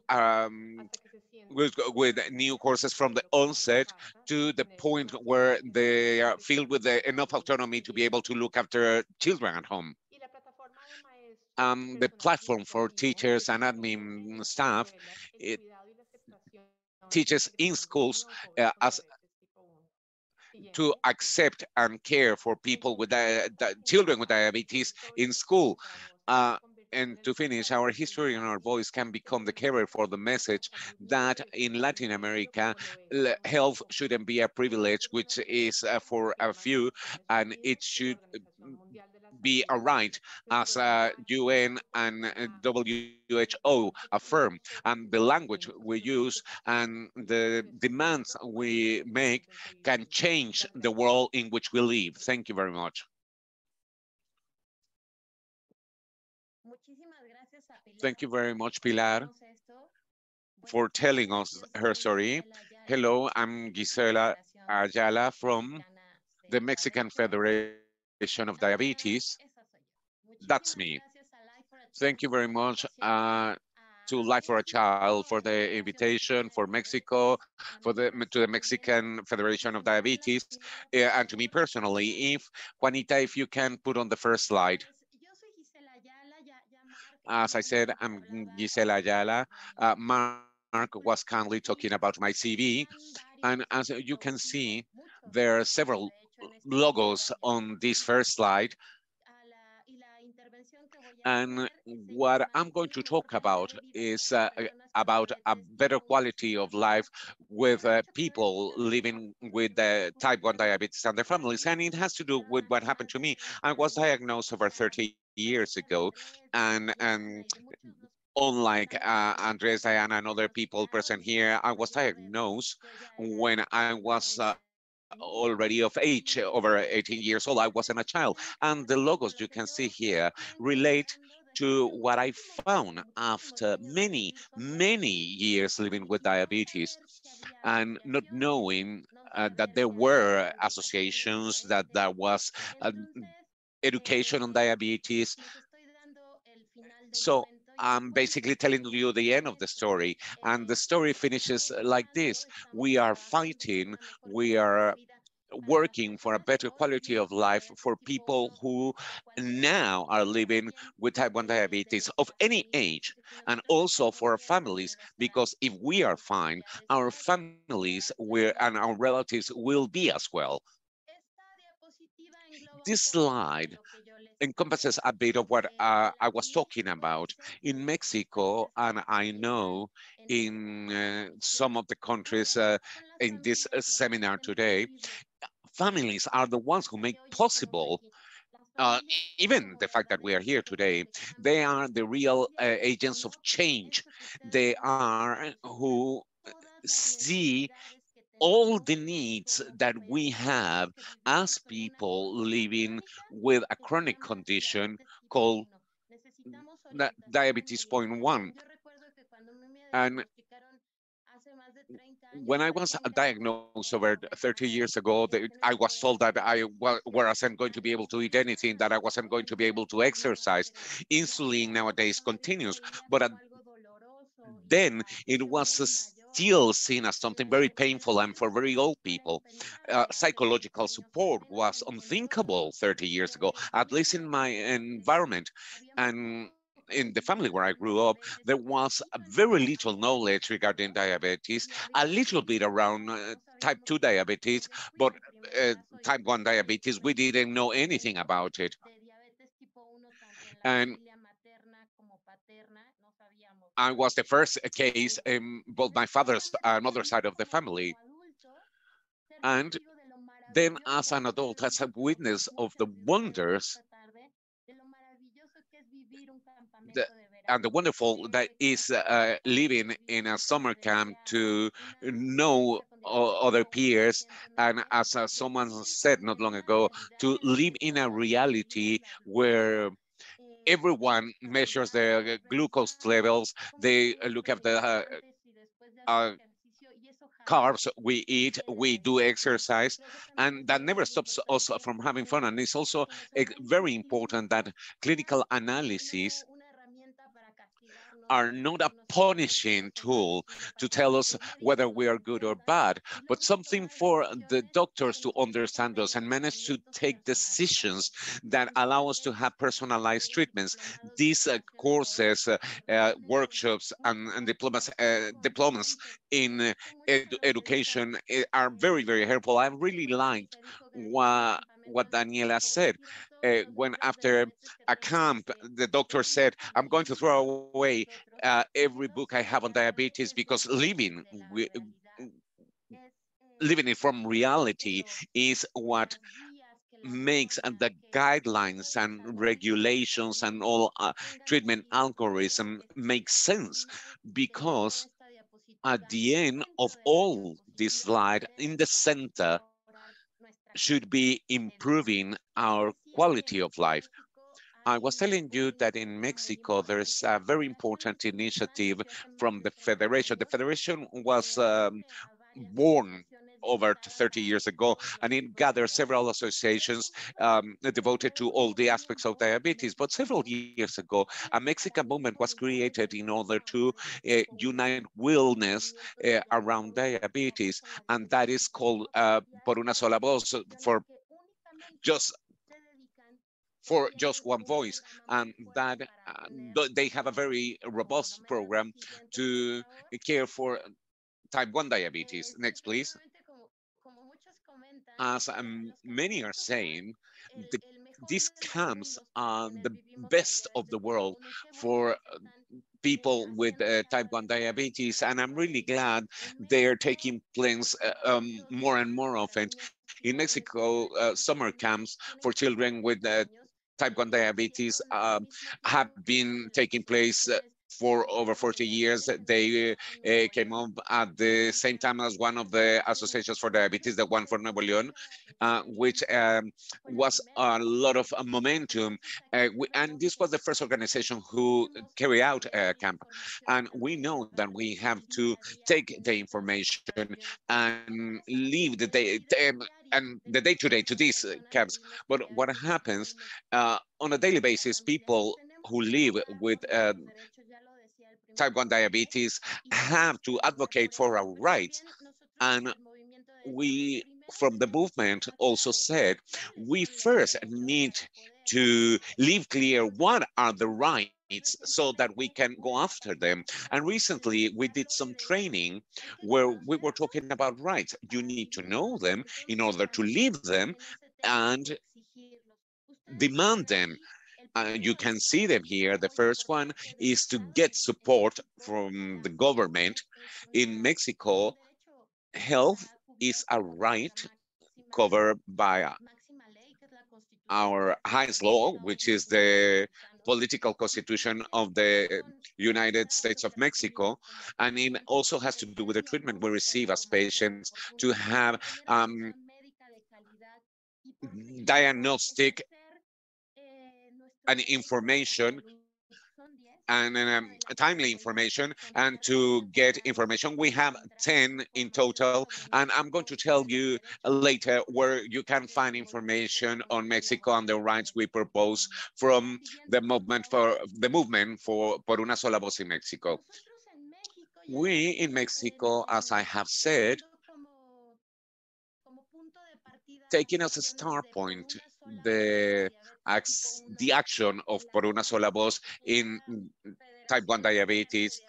B: with new courses from the onset to the point where they are filled with enough autonomy to be able to look after children at home. The platform for teachers and admin staff, it teaches in schools as to accept and care for people with children with diabetes in school. And to finish, our history and our voice can become the carrier for the message that in Latin America, health shouldn't be a privilege, which is for a few, and it should be a right as UN and WHO affirm, and the language we use and the demands we make can change the world in which we live. Thank you very much. Thank you very much, Pilar, for telling us her story. Hello, I'm Gisela Ayala from the Mexican Federation of Diabetes. That's me. Thank you very much to Life for a Child for the invitation, for Mexico, to the Mexican Federation of Diabetes, and to me personally. If Juanita, if you can put on the first slide. As I said, I'm Gisela Ayala. Mark was kindly talking about my CV, and as you can see, there are several logos on this first slide. And what I'm going to talk about is about a better quality of life with people living with type 1 diabetes and their families. And it has to do with what happened to me. I was diagnosed over 30 years ago, and unlike Andres, Diana, and other people present here, I was diagnosed when I was already of age, over 18 years old. I wasn't a child. And the logos you can see here relate to what I found after many, many years living with diabetes and not knowing that there were associations, that there was uh, education on diabetes. So I'm basically telling you the end of the story. And the story finishes like this. We are fighting, we are working for a better quality of life for people who now are living with type 1 diabetes of any age, and also for our families, because if we are fine, our families and our relatives will be as well. This slide encompasses a bit of what I was talking about. In Mexico, and I know in some of the countries in this seminar today, families are the ones who make possible even the fact that we are here today. They are the real agents of change. They are who see all the needs that we have as people living with a chronic condition called diabetes point 1. And when I was diagnosed over 30 years ago, I was told that wasn't going to be able to eat anything, that I wasn't going to be able to exercise. Insulin nowadays continues, but then it was still seen as something very painful, and for very old people, psychological support was unthinkable 30 years ago, at least in my environment. And in the family where I grew up, there was very little knowledge regarding diabetes, a little bit around type 2 diabetes, but uh, type 1 diabetes, we didn't know anything about it. And I was the first case in both my father's and mother's side of the family. And then as an adult, as a witness of the wonders the, and the wonderful that is living in a summer camp to know other peers, and as someone said not long ago, to live in a reality where everyone measures their glucose levels. They look at the uh, carbs we eat, we do exercise, and that never stops us from having fun. And it's also very important that clinical analysis are not a punishing tool to tell us whether we are good or bad, but something for the doctors to understand us and manage to take decisions that allow us to have personalized treatments. These courses, workshops, and diplomas in education are very, very helpful. I really liked what Daniela said. When after a camp, the doctor said, I'm going to throw away every book I have on diabetes because living it from reality is what makes the guidelines and regulations and all treatment algorithm make sense, because at the end of all this slide, in the center, should be improving our quality of life. I was telling you that in Mexico, there's a very important initiative from the Federation. The Federation was born over 30 years ago, and it gathered several associations devoted to all the aspects of diabetes. But several years ago, a Mexican movement was created in order to unite wellness around diabetes, and that is called Por una sola voz, just for just one voice, and that they have a very robust program to care for type 1 diabetes. Next, please. As many are saying, the, these camps are the best of the world for people with type 1 diabetes, and I'm really glad they're taking place more and more often. In Mexico, summer camps for children with type 1 diabetes have been taking place for over 40 years. They came up at the same time as one of the associations for diabetes, the one for Nuevo León, which was a lot of momentum. And this was the first organization who carried out a camp. And we know that we have to take the information and leave the day and the day-to-day to these camps. But what happens on a daily basis, people who live with type 1 diabetes have to advocate for our rights. And we, from the movement, also said we first need to leave clear what are the rights so that we can go after them. And recently we did some training where we were talking about rights. You need to know them in order to live them and demand them. You can see them here. The first one is to get support from the government. In Mexico, health is a right covered by our highest law, which is the political constitution of the United States of Mexico. And it also has to do with the treatment we receive as patients to have diagnostic and information and timely information, and to get information. We have 10 in total, and I'm going to tell you later where you can find information on Mexico and the rights we propose from the movement for Por una sola voz in Mexico. We in Mexico, as I have said, taking as a start point the action of Por una sola voz in type 1 diabetes,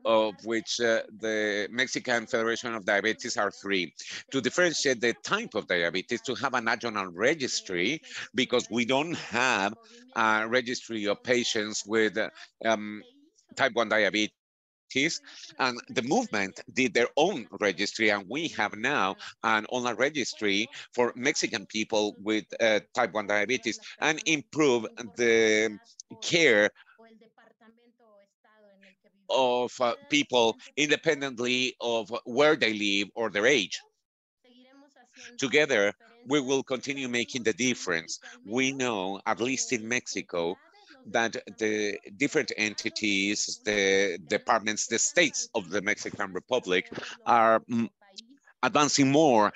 B: of which the Mexican Federation of Diabetes are 3. To differentiate the type of diabetes, to have a national registry, because we don't have a registry of patients with type 1 diabetes, and the movement did their own registry, and we have now an online registry for Mexican people with type 1 diabetes, and improve the care of people independently of where they live or their age. Together, we will continue making the difference. We know, at least in Mexico, that the different entities, the departments, the states of the Mexican Republic are advancing more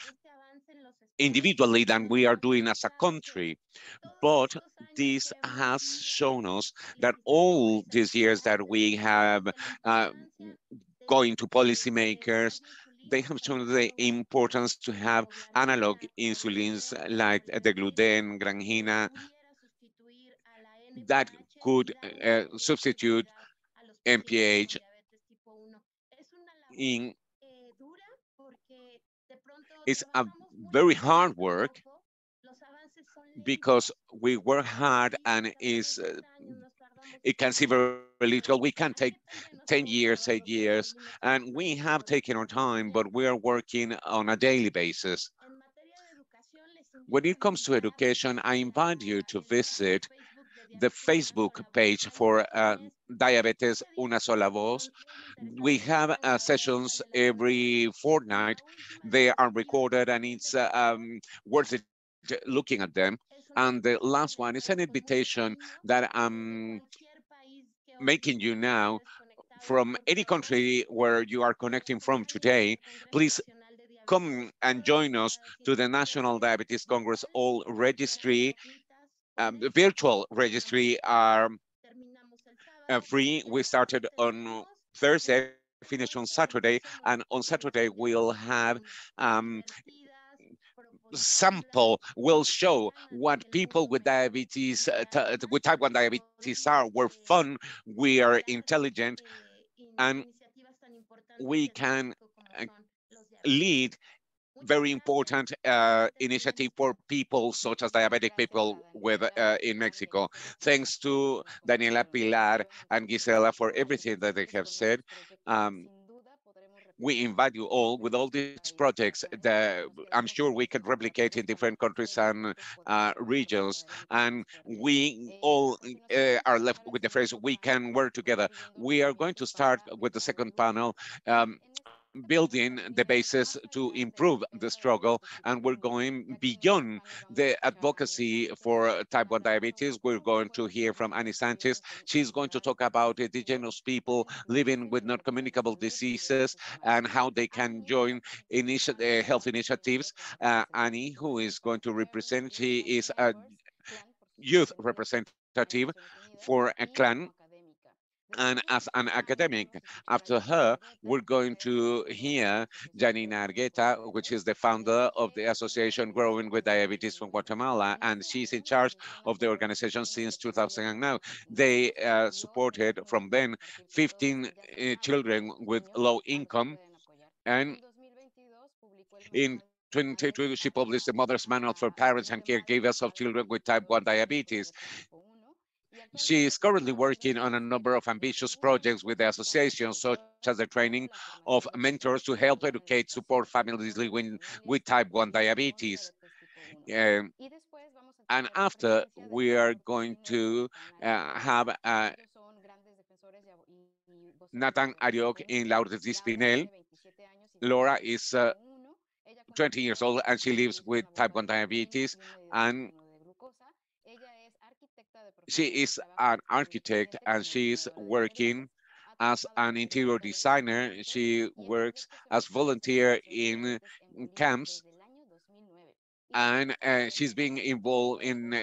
B: individually than we are doing as a country. But this has shown us that all these years that we have going to policymakers, they have shown the importance to have analog insulins like the gluten, granhina, that could substitute MPH in. It's a very hard work because we work hard, and it can see very little. We can take 10 years, 8 years, and we have taken our time, but we are working on a daily basis. When it comes to education, I invite you to visit the Facebook page for Diabetes Una Sola Voz. We have sessions every fortnight. They are recorded and it's worth it looking at them. And the last one is an invitation that I'm making you now from any country where you are connecting from today. Please come and join us to the National Diabetes Congress All Registry. The virtual registry are free. We started on Thursday, finished on Saturday, and on Saturday we'll have sample will show what people with diabetes, with type 1 diabetes are. We're fun, we are intelligent, and we can uh, lead very important initiative for people such as diabetic people with in Mexico. Thanks to Daniela, Pilar, and Gisela for everything that they have said. Um, we invite you all with all these projects that I'm sure we can replicate in different countries and regions. And we all are left with the phrase, we can work together. We are going to start with the second panel. Building the basis to improve the struggle, and we're going beyond the advocacy for type 1 diabetes. We're going to hear from Annie Sanchez. She's going to talk about indigenous people living with non-communicable diseases and how they can join health initiatives. Annie, who is going to represent, she is a youth representative for a clan and as an academic. After her, we're going to hear Janina Argueta, which is the founder of the association Growing with Diabetes from Guatemala, and she's in charge of the organization since 2009. They supported from then 15 children with low income, and in 2022, she published the Mother's Manual for Parents and Caregivers of Children with Type 1 Diabetes. She is currently working on a number of ambitious projects with the association, such as the training of mentors to help educate, support families living with type 1 diabetes. Um, and after, we are going to have Nathan Ariok in Lourdes Dispinel. Laura is 20 years old and she lives with type 1 diabetes, and she is an architect and she is working as an interior designer. She works as volunteer in camps, and she's been involved in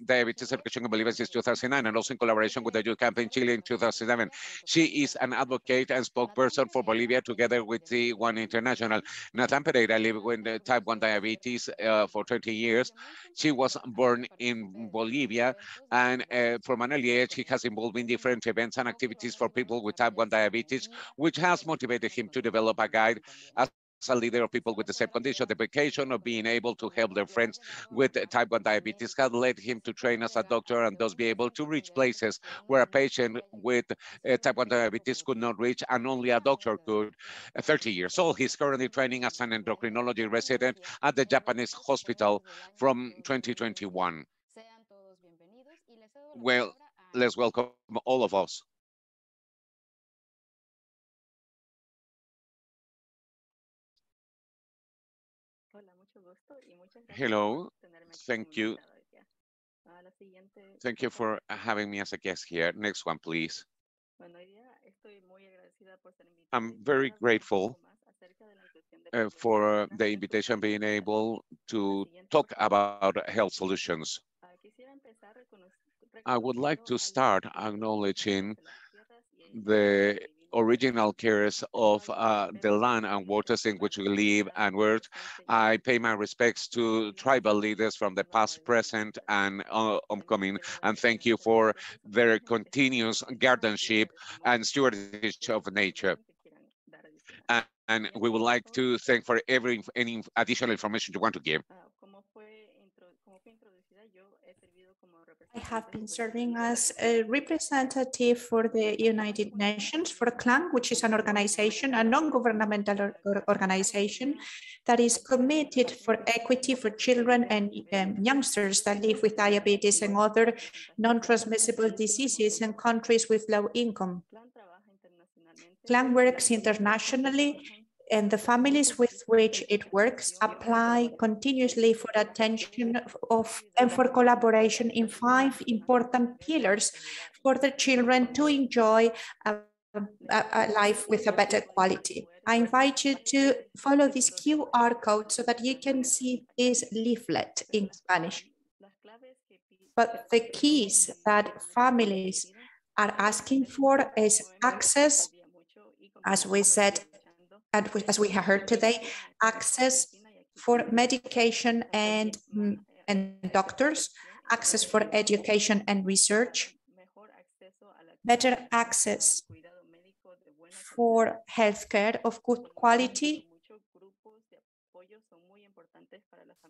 B: diabetes education in Bolivia since 2009 and also in collaboration with the youth camp in Chile in 2007. She is an advocate and spokesperson for Bolivia together with the One International. Nathan Pereira lived with type 1 diabetes for 20 years. She was born in Bolivia, and from an early age, he has involved in different events and activities for people with type 1 diabetes, which has motivated him to develop a guide as a leader of people with the same condition. The vocation of being able to help their friends with type 1 diabetes has led him to train as a doctor and thus be able to reach places where a patient with type 1 diabetes could not reach and only a doctor could. 30 years old, he's currently training as an endocrinology resident at the Japanese hospital from 2021. Well, let's welcome all of us. Hello, thank you. Thank you for having me as a guest here. Next one, please. I'm very grateful for the invitation, being able to talk about health solutions. I would like to start acknowledging the original cares of the land and waters in which we live and work. I pay my respects to tribal leaders from the past, present, and upcoming, and thank you for their continuous guardianship and stewardship of nature. And we would like to thank for any additional information you want to give.
C: I have been serving as a representative for the United Nations for CLAN, which is an organization, a non-governmental organization that is committed for equity for children and youngsters that live with diabetes and other non-transmissible diseases in countries with low income. CLAN works internationally, and the families with which it works apply continuously for attention and for collaboration in 5 important pillars for the children to enjoy a life with a better quality. I invite you to follow this QR code so that you can see this leaflet in Spanish. But the keys that families are asking for is access, as we said, and as we have heard today, access for medication and doctors, access for education and research, better access for healthcare of good quality.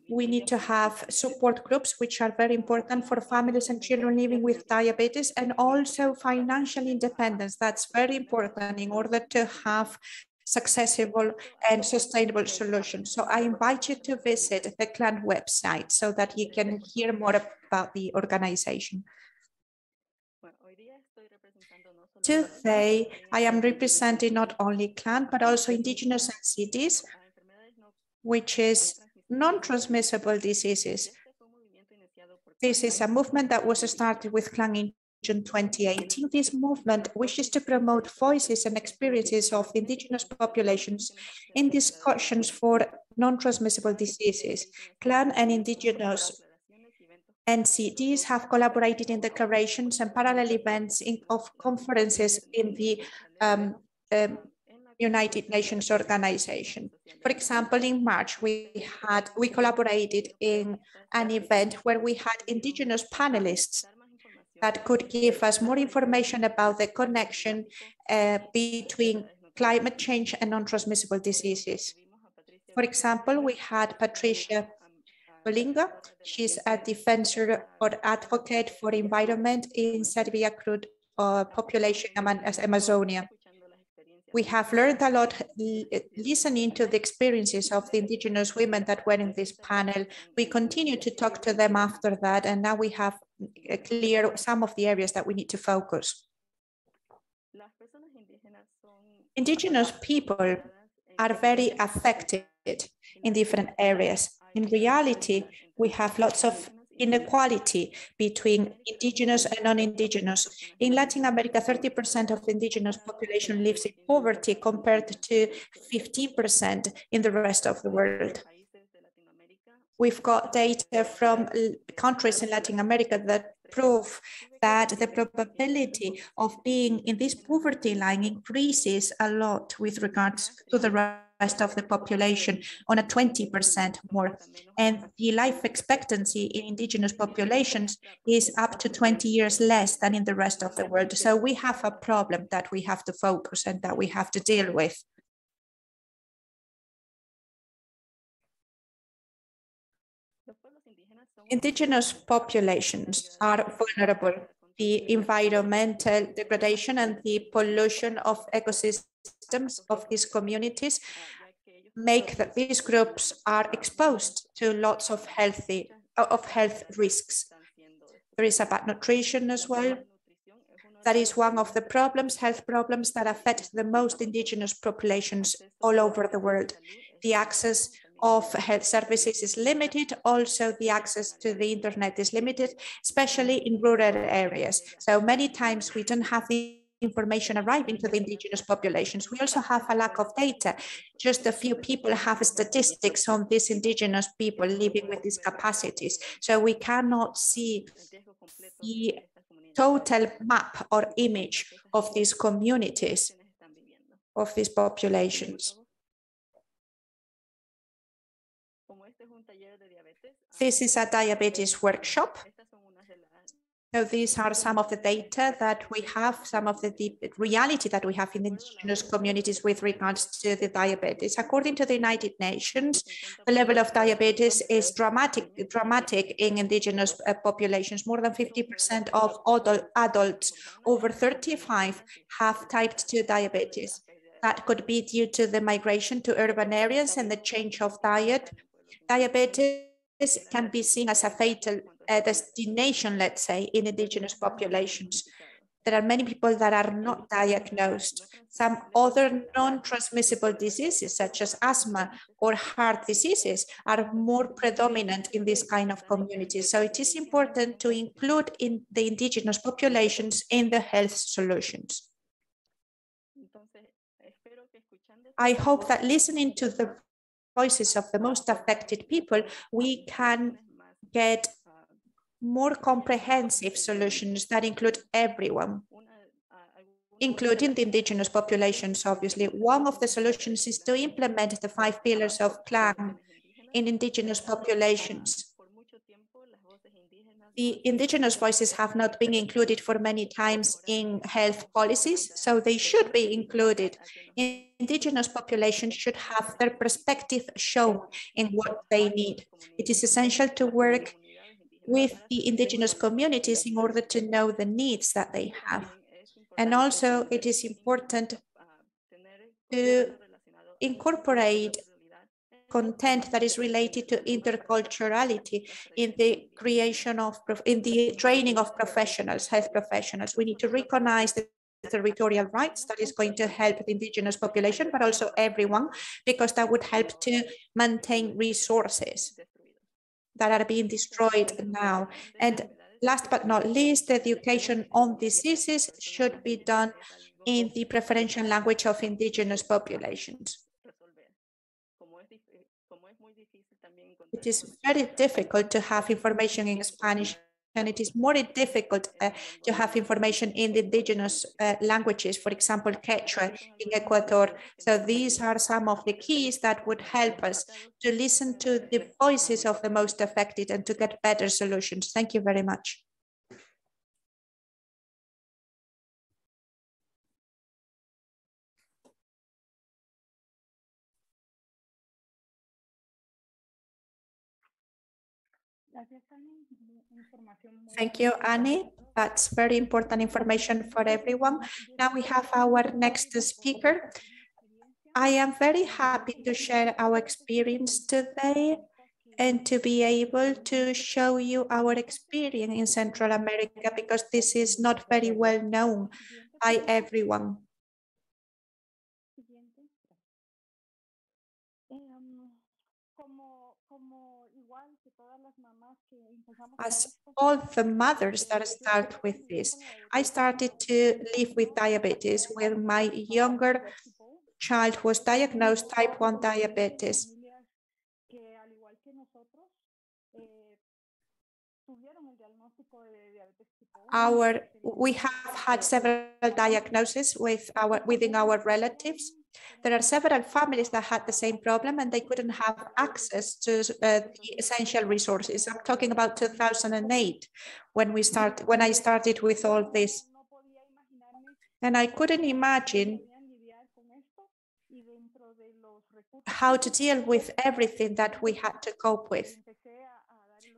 C: We need to have support groups, which are very important for families and children living with diabetes, and also financial independence. That's very important in order to have successful and sustainable solutions. So I invite you to visit the CLAN website so that you can hear more about the organization. Today, I am representing not only CLAN, but also Indigenous NCDs, which is non-transmissible diseases. This is a movement that was started with CLAN in June 2018. This movement wishes to promote voices and experiences of indigenous populations in discussions for non-transmissible diseases. CLAN and indigenous NCDs have collaborated in declarations and parallel events of conferences in the United Nations organization. For example, in March, we collaborated in an event where we had indigenous panelists that could give us more information about the connection between climate change and non-transmissible diseases. For example, we had Patricia Bolinga. She's a defensor or advocate for environment in Serbia crude population Amazonia. We have learned a lot listening to the experiences of the indigenous women that were in this panel. We continue to talk to them after that, and now we have clear some of the areas that we need to focus. Indigenous people are very affected in different areas. In reality, we have lots of inequality between indigenous and non-indigenous. In Latin America, 30% of the indigenous population lives in poverty compared to 15% in the rest of the world. We've got data from countries in Latin America that prove that the probability of being in this poverty line increases a lot with regards to the rest of the population, on a 20% more. And the life expectancy in indigenous populations is up to 20 years less than in the rest of the world. So we have a problem that we have to focus and that we have to deal with. Indigenous populations are vulnerable. The environmental degradation and the pollution of ecosystems of these communities make that these groups are exposed to lots of health risks. There is a bad nutrition as well. That is one of the problems, health problems that affect the most indigenous populations all over the world. The access of health services is limited. Also, the access to the internet is limited, especially in rural areas. So many times we don't have the information arriving to the indigenous populations. We also have a lack of data. Just a few people have statistics on these indigenous people living with these capacities. So we cannot see the total map or image of these communities, of these populations. This is a diabetes workshop. So these are some of the data that we have, some of the reality that we have in the indigenous communities with regards to the diabetes. According to the United Nations, the level of diabetes is dramatic in indigenous populations. More than 50% of adults over 35 have type 2 diabetes. That could be due to the migration to urban areas and the change of diet. Diabetes can be seen as a fatal destination, let's say, in indigenous populations. There are many people that are not diagnosed. Some other non-transmissible diseases, such as asthma or heart diseases, are more predominant in this kind of communities. So it is important to include in the indigenous populations in the health solutions. I hope that listening to the voices of the most affected people, we can get more comprehensive solutions that include everyone, including the indigenous populations, obviously. One of the solutions is to implement the 5 pillars of CLAN in indigenous populations. The indigenous voices have not been included for many times in health policies, so they should be included. Indigenous populations should have their perspective shown in what they need. It is essential to work with the indigenous communities in order to know the needs that they have. And also it is important to incorporate content that is related to interculturality in the training of professionals, health professionals. We need to recognize the territorial rights. That is going to help the indigenous population, but also everyone, because that would help to maintain resources that are being destroyed now. And last but not least, the education on diseases should be done in the preferential language of indigenous populations. It is very difficult to have information in Spanish, and it is more difficult to have information in the indigenous languages, for example, Quechua in Ecuador. So these are some of the keys that would help us to listen to the voices of the most affected and to get better solutions. Thank you very much. Thank you, Annie. That's very important information for everyone. Now we have our next speaker. I am very happy to share our experience today and to be able to show you our experience in Central America, because this is not very well known by everyone. As all the mothers that start with this, I started to live with diabetes when my younger child was diagnosed type 1 diabetes. We have had several diagnoses within our relatives. There are several families that had the same problem and they couldn't have access to the essential resources. I'm talking about 2008 when I started with all this. And I couldn't imagine how to deal with everything that we had to cope with.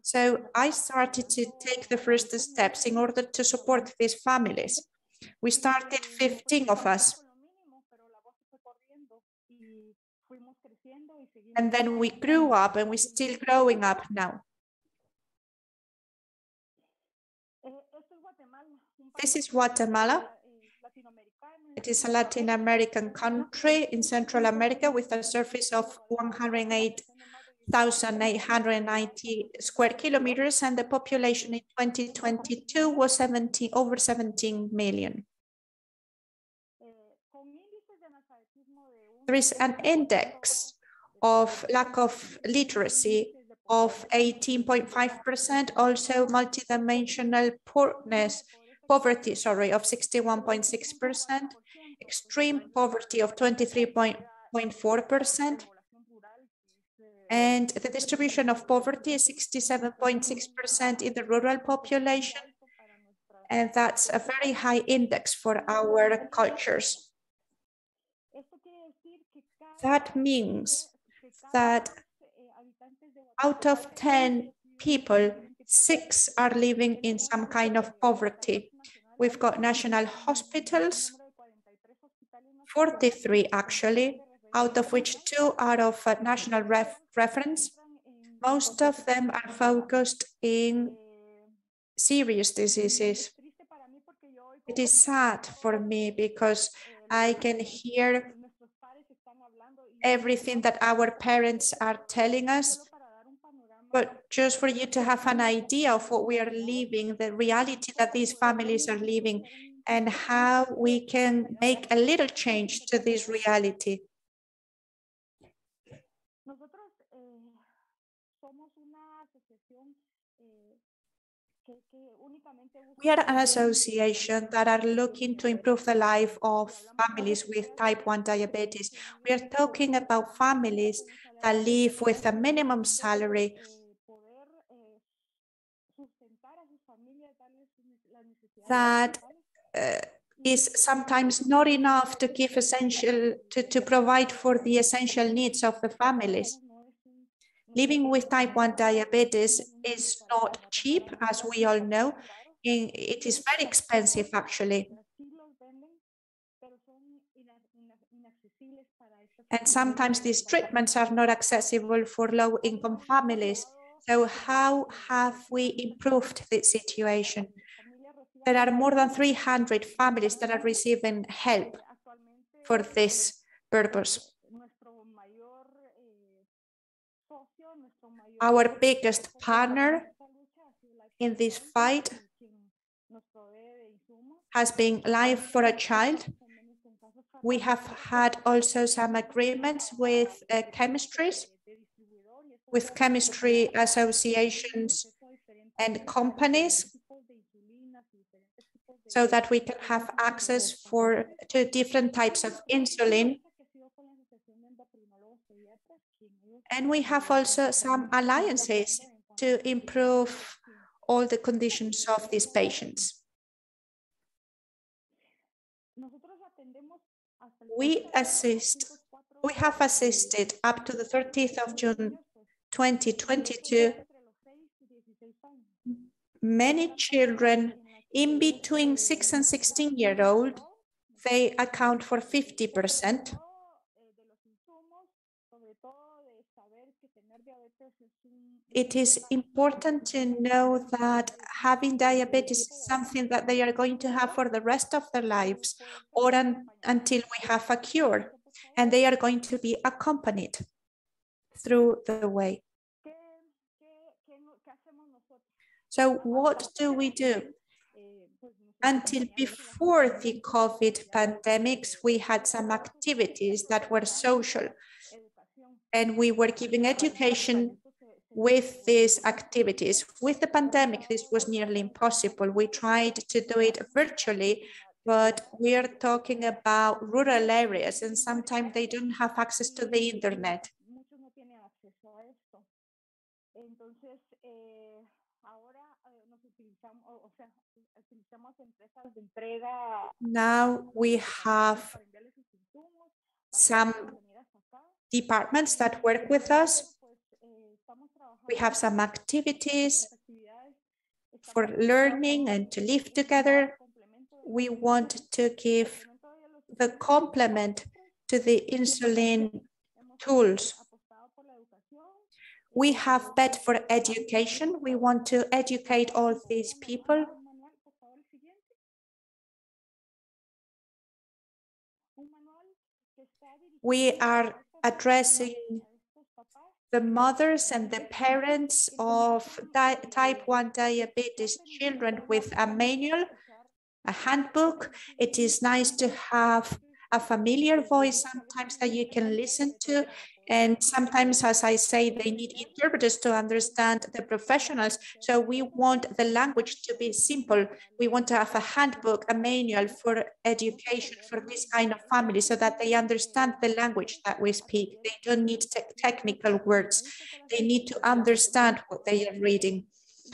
C: So I started to take the first steps in order to support these families. We started 15 of us. And then we grew up and we're still growing up now. This is Guatemala. It is a Latin American country in Central America with a surface of 108,890 square kilometers, and the population in 2022 was over 17 million. There is an index of lack of literacy of 18.5%, also multidimensional poverty of 61.6%, extreme poverty of 23.4%, and the distribution of poverty is 67.6% in the rural population And that's a very high index for our cultures. That means that out of 10 people, 6 are living in some kind of poverty. We've got national hospitals, 43 actually, out of which 2 are of national reference. Most of them are focused in serious diseases. It is sad for me because I can hear everything that our parents are telling us, but just for you to have an idea of what we are living, the reality that these families are living, and how we can make a little change to this reality. We are an association that are looking to improve the life of families with type 1 diabetes. We are talking about families that live with a minimum salary, that is sometimes not enough to give to provide for the essential needs of the families. Living with type 1 diabetes is not cheap, as we all know. It is very expensive, actually. And sometimes these treatments are not accessible for low-income families. So how have we improved the situation? There are more than 300 families that are receiving help for this purpose. Our biggest partner in this fight has been Life for a Child. We have had also some agreements with chemistry associations and companies, so that we can have access to different types of insulin. And we have also some alliances to improve all the conditions of these patients. We have assisted up to the 30th of June 2022 many children in between 6 and 16-year-old. They account for 50%. It is important to know that having diabetes is something that they are going to have for the rest of their lives, or until we have a cure, and they are going to be accompanied through the way. So what do we do? Until before the COVID pandemics, we had some activities that were social, and we were giving education with these activities. With the pandemic, this was nearly impossible. We tried to do it virtually, but we are talking about rural areas, and sometimes they don't have access to the internet. Now we have some departments that work with us. We have some activities for learning and to live together. We want to give the complement to the insulin tools. We have bet for education. We want to educate all these people. We are addressing the mothers and the parents of type 1 diabetes children with a manual, a handbook. It is nice to have a familiar voice sometimes that you can listen to. And sometimes, as I say, they need interpreters to understand the professionals. So we want the language to be simple. We want to have a handbook, a manual for education for this kind of family so that they understand the language that we speak. They don't need technical words. They need to understand what they are reading.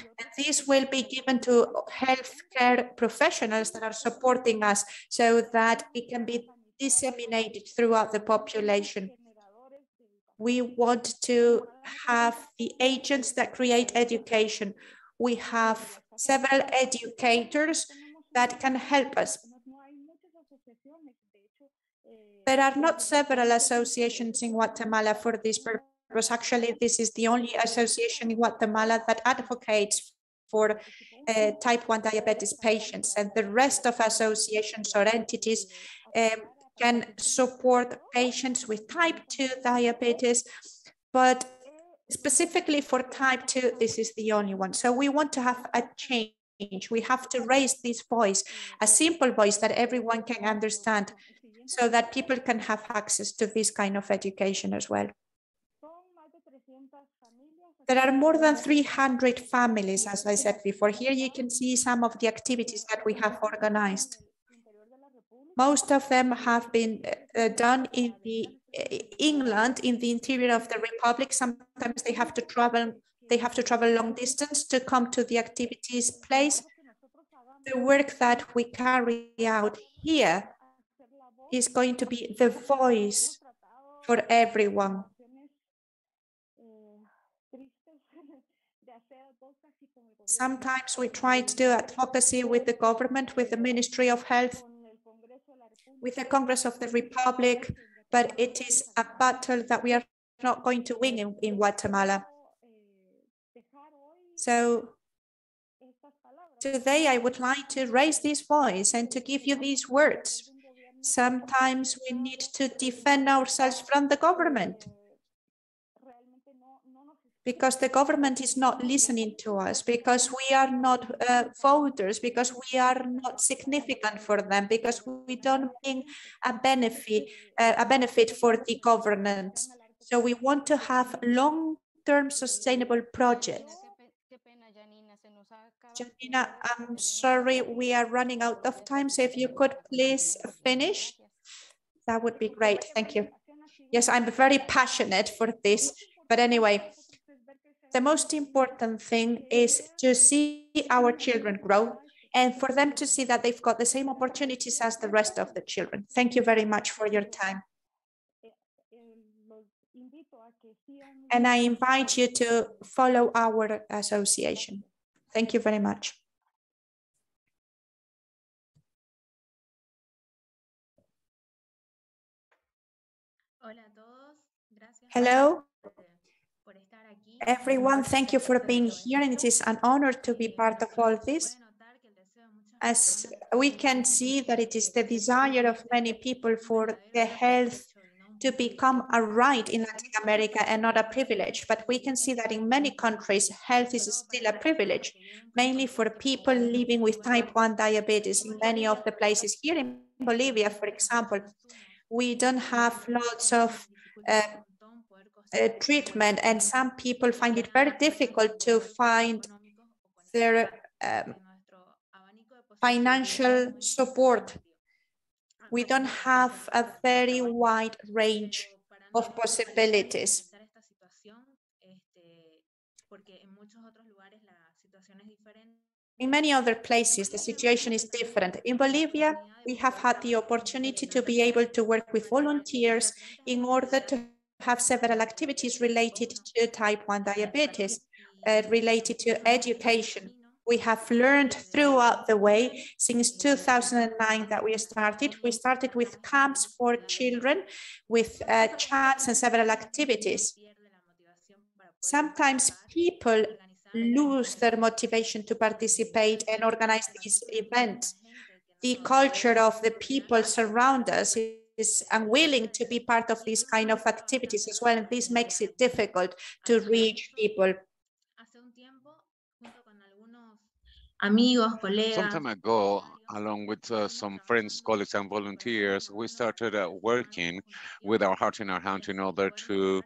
C: And this will be given to healthcare professionals that are supporting us so that it can be disseminated throughout the population. We want to have the agents that create education. We have several educators that can help us. There are not several associations in Guatemala for this purpose. Actually, this is the only association in Guatemala that advocates for type 1 diabetes patients, and the rest of associations or entities can support patients with type 2 diabetes, but specifically for type 2, this is the only one. So we want to have a change. We have to raise this voice, a simple voice that everyone can understand, so that people can have access to this kind of education as well. There are more than 300 families, as I said before. Here you can see some of the activities that we have organized. Most of them have been done in England, in the interior of the Republic. Sometimes they have to travel long distance to come to the activities place. The work that we carry out here is going to be the voice for everyone. Sometimes we try to do advocacy with the government, with the Ministry of Health, with the Congress of the Republic, but it is a battle that we are not going to win in Guatemala. So today I would like to raise this voice and to give you these words. Sometimes we need to defend ourselves from the government, because the government is not listening to us, because we are not voters, because we are not significant for them, because we don't bring a benefit for the governance. So we want to have long-term sustainable projects. Janina, I'm sorry, we are running out of time, so if you could please finish, that would be great. Thank you. Yes, I'm very passionate for this, but anyway, the most important thing is to see our children grow and for them to see that they've got the same opportunities as the rest of the children. Thank you very much for your time. And I invite you to follow our association. Thank you very much. Hello, everyone. Thank you for being here, and it is an honor to be part of all this. As we can see that it is the desire of many people for the health to become a right in Latin America and not a privilege. But we can see that in many countries, health is still a privilege, mainly for people living with type 1 diabetes. In many of the places here in Bolivia, for example, we don't have lots of treatment, and some people find it very difficult to find their financial support. We don't have a very wide range of possibilities. In many other places, the situation is different. In Bolivia, we have had the opportunity to be able to work with volunteers in order to have several activities related to type 1 diabetes, related to education. We have learned throughout the way since 2009 that we started. We started with camps for children, with chats and several activities. Sometimes people lose their motivation to participate and organize these events. The culture of the people surround us is unwilling to be part of these kind of activities as well, and this makes it difficult to reach people.
B: Some time ago, along with some friends, colleagues, and volunteers, we started working with our heart in our hand in order to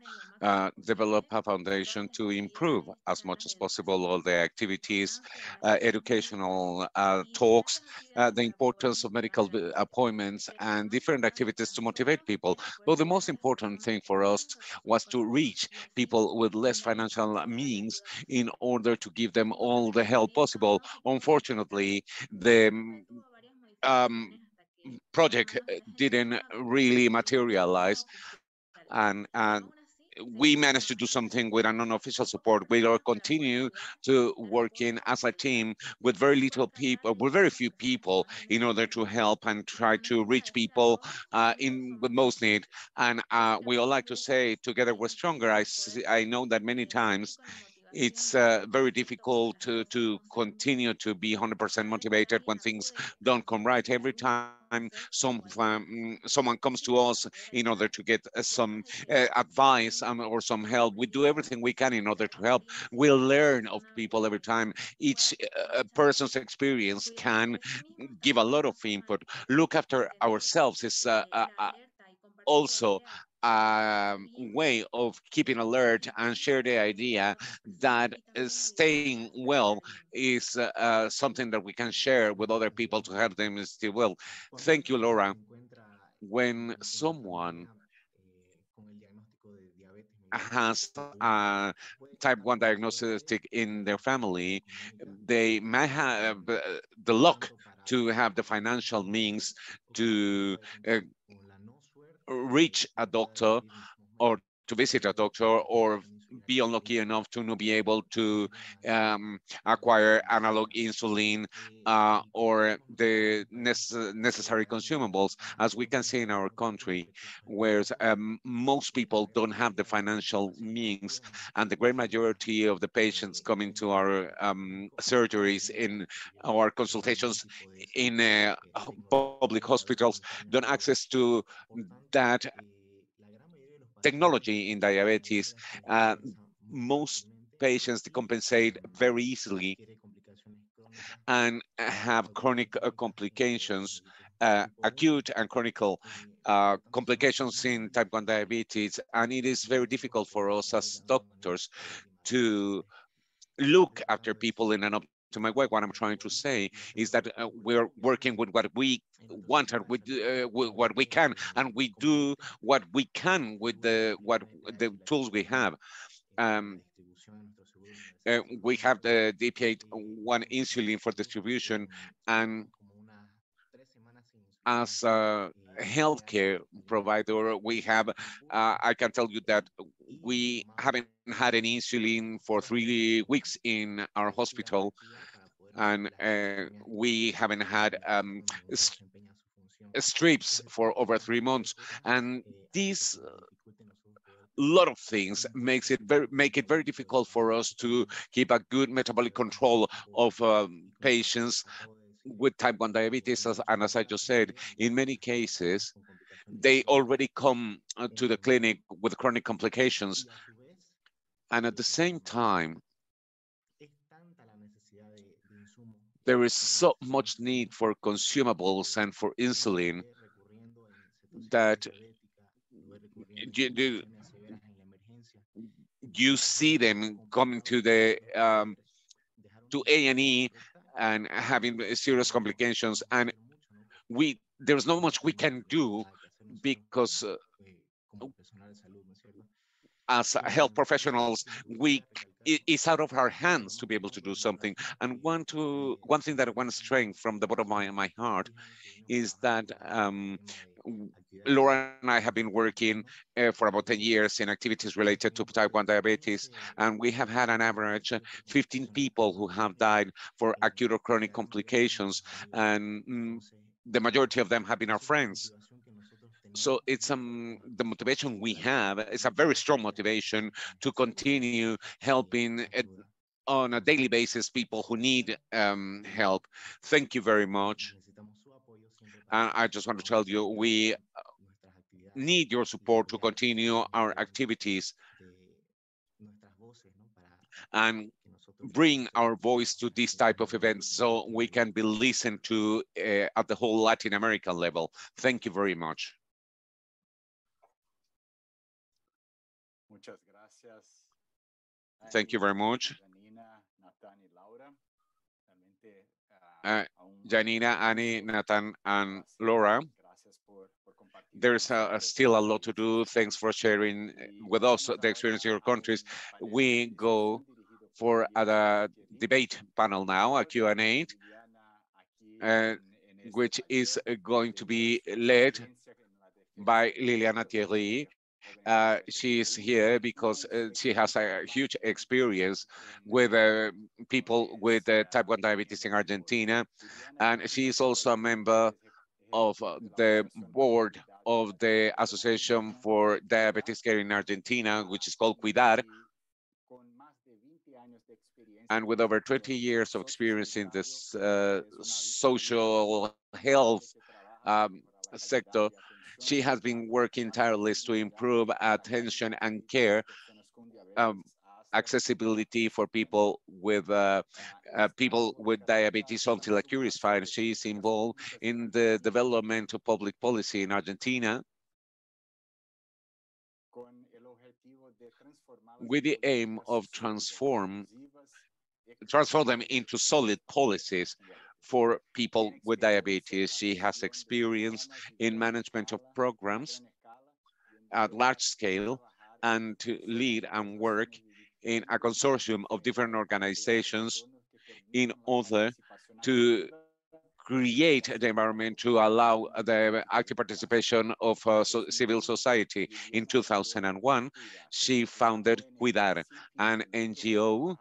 B: develop a foundation to improve as much as possible all the activities, educational talks, the importance of medical appointments, and different activities to motivate people. But the most important thing for us was to reach people with less financial means in order to give them all the help possible. Unfortunately, the um, project didn't really materialize, and we managed to do something with a non-official support. We are continue to working as a team with very little people, with very few people, in order to help and try to reach people in with most need. And we all like to say, together we're stronger. I know that many times it's very difficult to continue to be 100% motivated when things don't come right. Every time someone comes to us in order to get some advice or some help, we do everything we can in order to help. We learn of people every time. Each person's experience can give a lot of input. Look after ourselves is also a way of keeping alert and share the idea that staying well is something that we can share with other people to help them stay well. Thank you, Laura. When someone has type 1 diagnostic in their family, they might have the luck to have the financial means to reach a doctor or to visit a doctor, or be unlucky enough to not be able to acquire analog insulin or the necessary consumables, as we can see in our country, where most people don't have the financial means, and the great majority of the patients coming to our surgeries in our consultations in public hospitals don't access to that technology in diabetes. Uh, Most patients decompensate very easily and have chronic complications, acute and chronic complications in type 1 diabetes. And it is very difficult for us as doctors to look after people in an optimal way. What I'm trying to say is that we're working with what we want and with what we can, and we do what we can with the tools we have. Um, we have the DPA1 insulin for distribution, and as a healthcare provider, we have, I can tell you that we haven't had any insulin for 3 weeks in our hospital, and we haven't had strips for over 3 months. And these lot of things make it very difficult for us to keep a good metabolic control of patients with type 1 diabetes. And as I just said, in many cases, they already come to the clinic with chronic complications. And at the same time, there is so much need for consumables and for insulin that you, you see them coming to the to A&E and having serious complications. And there's not much we can do because as health professionals, it's out of our hands to be able to do something. And one thing that I want to strengthen from the bottom of my heart is that Laura and I have been working for about 10 years in activities related to type 1 diabetes, and we have had an average 15 people who have died for acute or chronic complications, and the majority of them have been our friends. So it's the motivation we have is a very strong motivation to continue helping on a daily basis people who need help. Thank you very much. And I just want to tell you, we need your support to continue our activities and bring our voice to this type of events so we can be listened to at the whole Latin American level. Thank you very much. Thank you very much. Janina, Annie, Nathan, and Laura. There's still a lot to do. Thanks for sharing with us the experience of your countries. We go for a debate panel now, a Q&A, which is going to be led by Liliana Thierry. She is here because she has a huge experience with people with type 1 diabetes in Argentina. And she is also a member of the board of the Association for Diabetes Care in Argentina, which is called Cuidar. And with over 20 years of experience in this social health sector, she has been working tirelessly to improve attention and care, accessibility for people with diabetes until a cure is found. She is involved in the development of public policy in Argentina with the aim of transform them into solid policies for people with diabetes. She has experience in management of programs at large scale and to lead and work in a consortium of different organizations in order to create the environment to allow the active participation of civil society. In 2001, she founded Cuidar, an NGO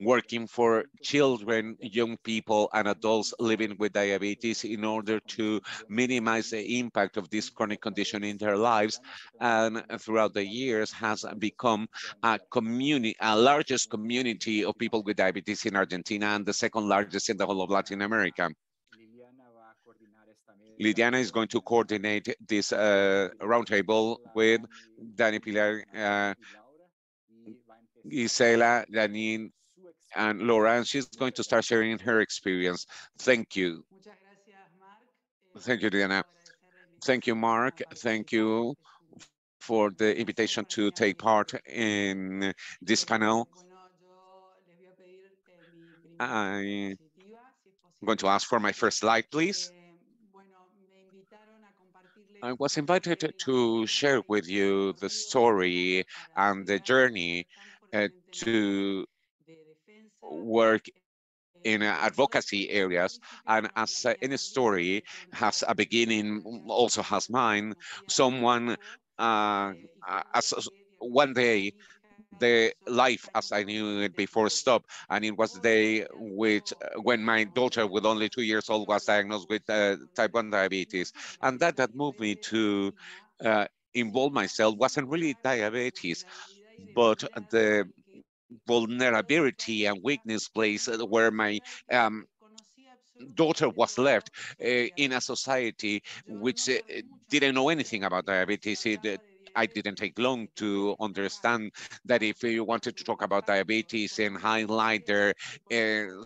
B: working for children, young people, and adults living with diabetes in order to minimize the impact of this chronic condition in their lives. And throughout the years has become a largest community of people with diabetes in Argentina and the second largest in the whole of Latin America. Lidiana is going to coordinate this roundtable with Dani Pilar, Gisela, Janine, and Laura, and she's going to start sharing her experience. Thank you. Thank you, Diana. Thank you, Mark. Thank you for the invitation to take part in this panel. I'm going to ask for my first slide, please. I was invited to share with you the story and the journey to work in advocacy areas. And as any story has a beginning, also has mine, someone, as one day, the life as I knew it before stopped. And it was the day when my daughter, with only 2 years old, was diagnosed with type 1 diabetes. And that moved me to involve myself. Wasn't really diabetes, but the vulnerability and weakness place where my daughter was left in a society which didn't know anything about diabetes. I didn't take long to understand that if you wanted to talk about diabetes and highlight their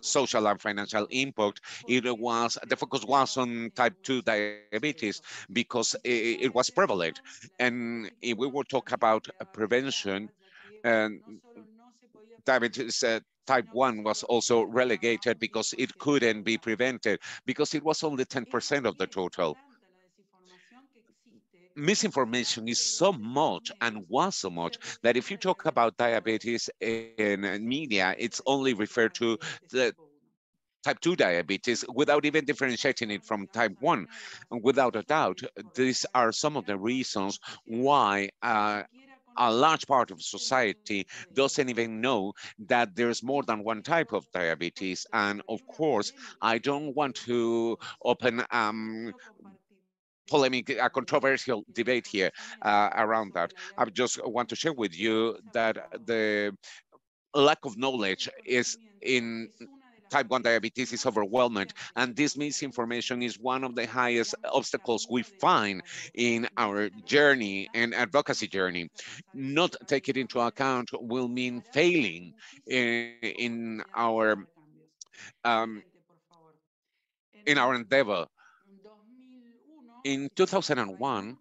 B: social and financial impact, the focus was on type 2 diabetes because it was prevalent. And if we were talk about prevention, and diabetes type 1 was also relegated because it couldn't be prevented, because it was only 10% of the total. Misinformation is so much and was so much that if you talk about diabetes in media, it's only referred to the type 2 diabetes without even differentiating it from type 1. And without a doubt, these are some of the reasons why a large part of society doesn't even know that there's more than one type of diabetes. And of course, I don't want to open polemic, a controversial debate here around that. I just want to share with you that the lack of knowledge is in type 1 diabetes is overwhelmed. And this misinformation is one of the highest obstacles we find in our journey and advocacy journey. Not taking it into account will mean failing in um, our endeavor. In 2001,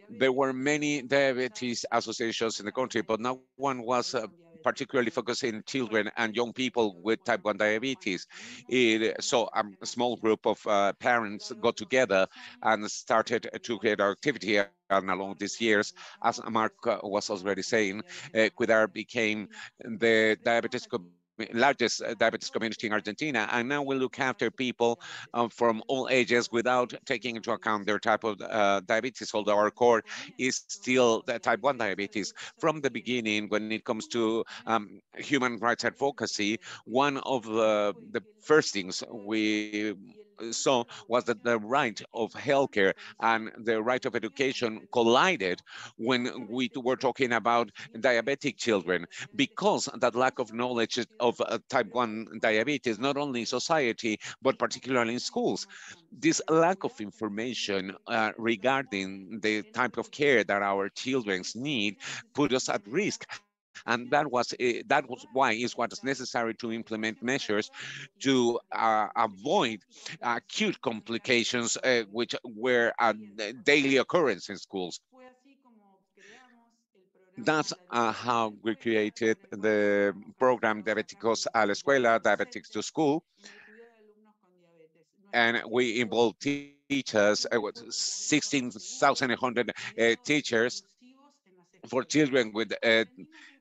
B: there were many diabetes associations in the country, but no one was particularly focused in children and young people with type 1 diabetes. A small group of parents got together and started to create activity. And along these years, as Mark was already saying, Cuidar became the largest diabetes community in Argentina. And now we look after people from all ages without taking into account their type of diabetes, although our core is still the type 1 diabetes. From the beginning, when it comes to human rights advocacy, one of the first things we saw was that the right of healthcare and the right of education collided when we were talking about diabetic children, because that lack of knowledge of type 1 diabetes, not only in society, but particularly in schools. This lack of information regarding the type of care that our children need put us at risk. And that was why is what is necessary to implement measures to avoid acute complications, which were a daily occurrence in schools. That's how we created the program Diabéticos a la Escuela, Diabetics to School, and we involved teachers, 16,800 teachers for children with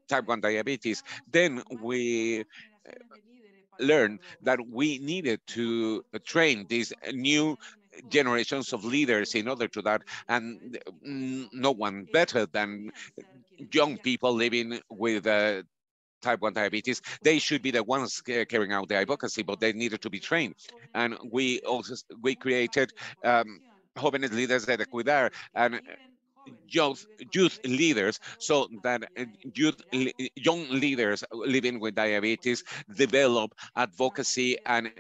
B: type 1 diabetes. Then we learned that we needed to train these new generations of leaders in order to that, and no one better than young people living with type 1 diabetes. They should be the ones carrying out the advocacy, but they needed to be trained. And we created jóvenes líderes de cuidar, and youth leaders, so that young leaders living with diabetes develop advocacy and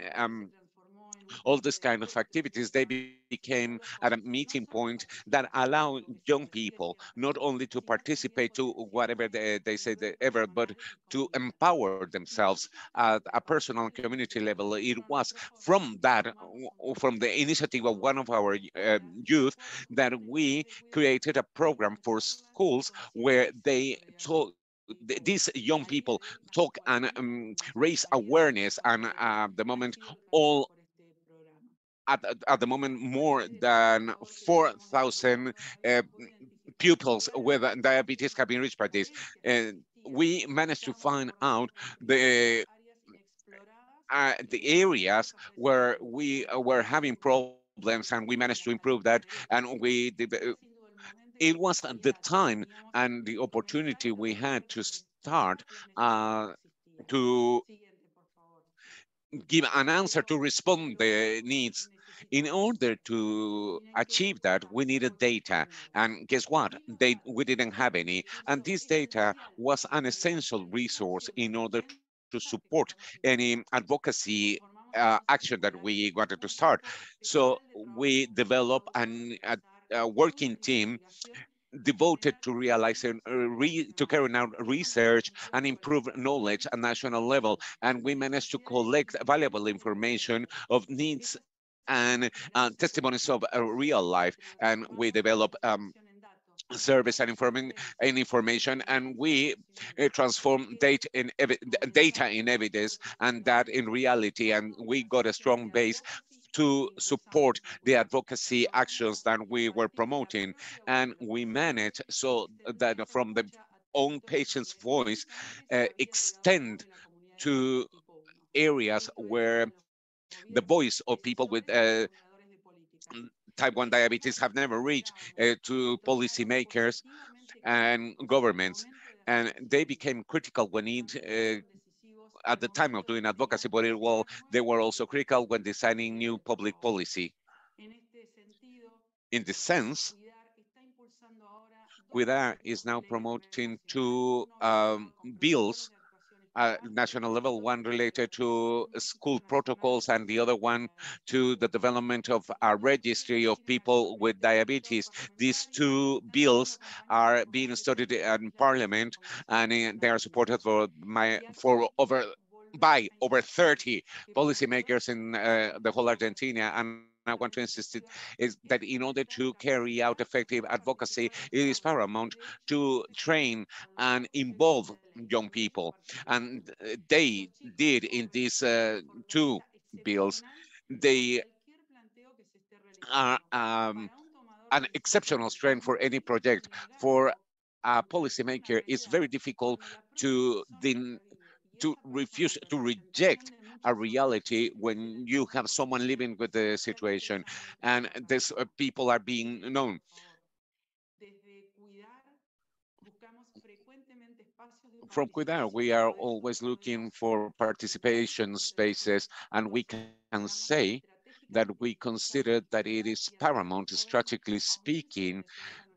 B: all these kind of activities. They became at a meeting point that allow young people not only to participate to whatever they say they ever, but to empower themselves at a personal and community level. It was from the initiative of one of our youth, that we created a program for schools where they taught these young people talk and raise awareness. And the moment all at the moment, more than 4,000 pupils with diabetes have been reached by this. And we managed to find out the areas where we were having problems, and we managed to improve that. And it was the time and the opportunity we had to start to give an answer to respond the needs. In order to achieve that, we needed data. And guess what? We didn't have any. And this data was an essential resource in order to support any advocacy action that we wanted to start. So we developed a working team devoted to realizing, to carrying out research and improve knowledge at national level. And we managed to collect valuable information of needs and testimonies of real life. And we develop service and information, and we transform data in evidence, and that in reality. And we got a strong base to support the advocacy actions that we were promoting. And we managed so that from the own patient's voice extend to areas where the voice of people with type 1 diabetes have never reached, to policymakers and governments. And they became critical when at the time of doing advocacy, but they were also critical when designing new public policy. In this sense, Cuidar is now promoting two bills national level, one related to school protocols and the other one to the development of a registry of people with diabetes. These two bills are being studied in Parliament, and they are supported by over 30 policymakers in the whole Argentina. And I want to insist is that in order to carry out effective advocacy, it is paramount to train and involve young people. And they did in these two bills. They are an exceptional strength for any project. For a policymaker, it's very difficult to refuse to reject a reality when you have someone living with the situation, and these people are being known. From Cuidar, we are always looking for participation spaces, and we can say that we consider that it is paramount, strategically speaking,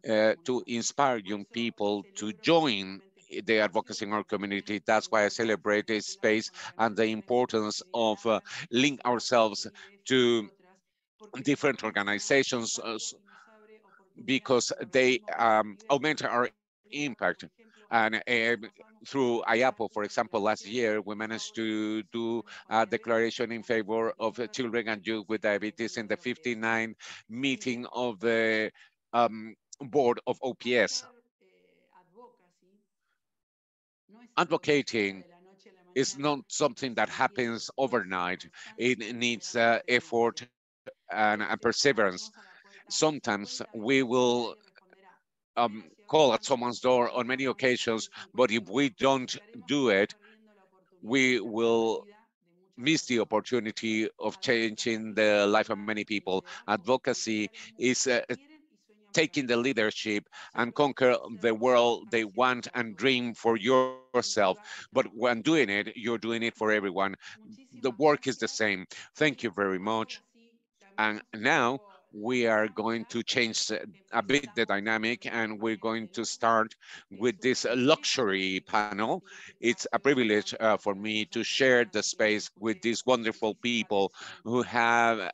B: to inspire young people to join the advocacy in our community. That's why I celebrate this space and the importance of link ourselves to different organizations because they augment our impact. And through IAPO, for example, last year, we managed to do a declaration in favor of children and youth with diabetes in the 59th meeting of the board of OPS. Advocating is not something that happens overnight. It needs effort and perseverance. Sometimes we will call at someone's door on many occasions, but if we don't do it, we will miss the opportunity of changing the life of many people. Advocacy is taking the leadership and conquer the world they want and dream for yourself. But when doing it, you're doing it for everyone. The work is the same. Thank you very much. And now we are going to change a bit the dynamic, and we're going to start with this luxury panel. It's a privilege for me to share the space with these wonderful people who have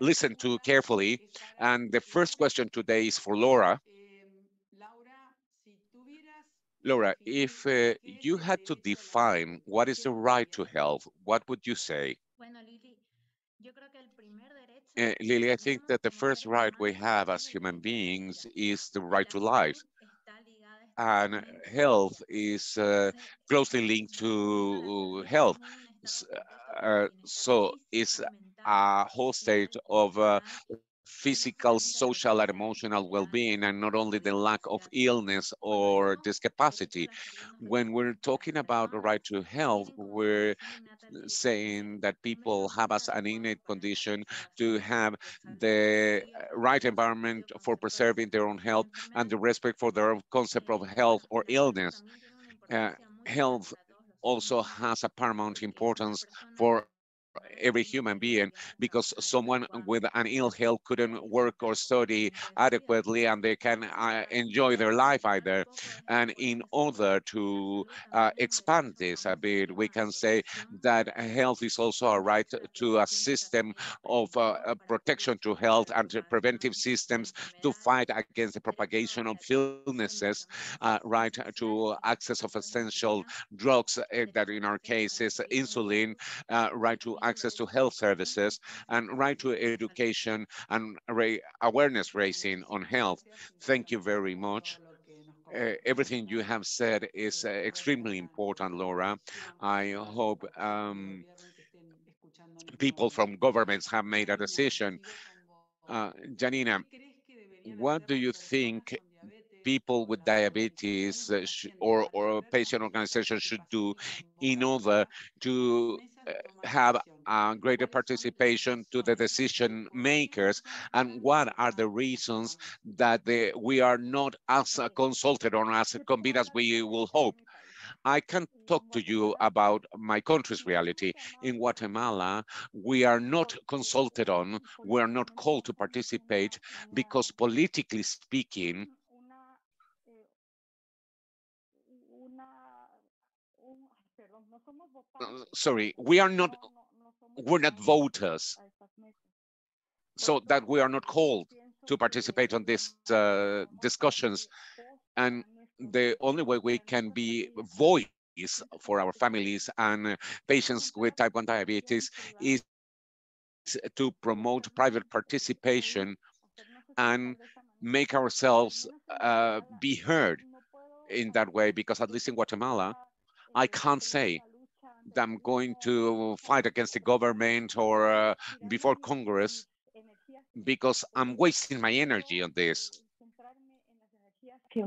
B: listened to carefully. And the first question today is for Laura. Laura, if you had to define what is the right to health, what would you say? Lily, I think that the first right we have as human beings is the right to life. And health is closely linked to health. So it's a whole state of physical, social, and emotional well-being, and not only the lack of illness or discapacity. When we're talking about the right to health, we're saying that people have as an innate condition to have the right environment for preserving their own health and the respect for their own concept of health or illness. Uh, Health also has a paramount importance for every human being because someone with an ill health couldn't work or study adequately and they can enjoy their life either. And in order to expand this a bit, we can say that health is also a right to a system of protection to health and to preventive systems to fight against the propagation of illnesses, right to access of essential drugs that in our case is insulin, right to access to health services, and right to education and awareness raising on health. Thank you very much. Everything you have said is extremely important, Laura. I hope people from governments have made a decision. Janina, what do you think people with diabetes or patient organizations should do in order to have greater participation to the decision makers, and what are the reasons that we are not as consulted or as convened as we will hope? I can talk to you about my country's reality. In Guatemala, we are not consulted on, we are not called to participate because politically speaking, sorry, we're not voters, so that we are not called to participate on these discussions. And the only way we can be voice for our families and patients with type 1 diabetes is to promote private participation and make ourselves be heard in that way, because at least in Guatemala, I can't say that I'm going to fight against the government or before Congress, because I'm wasting my energy on this.
C: I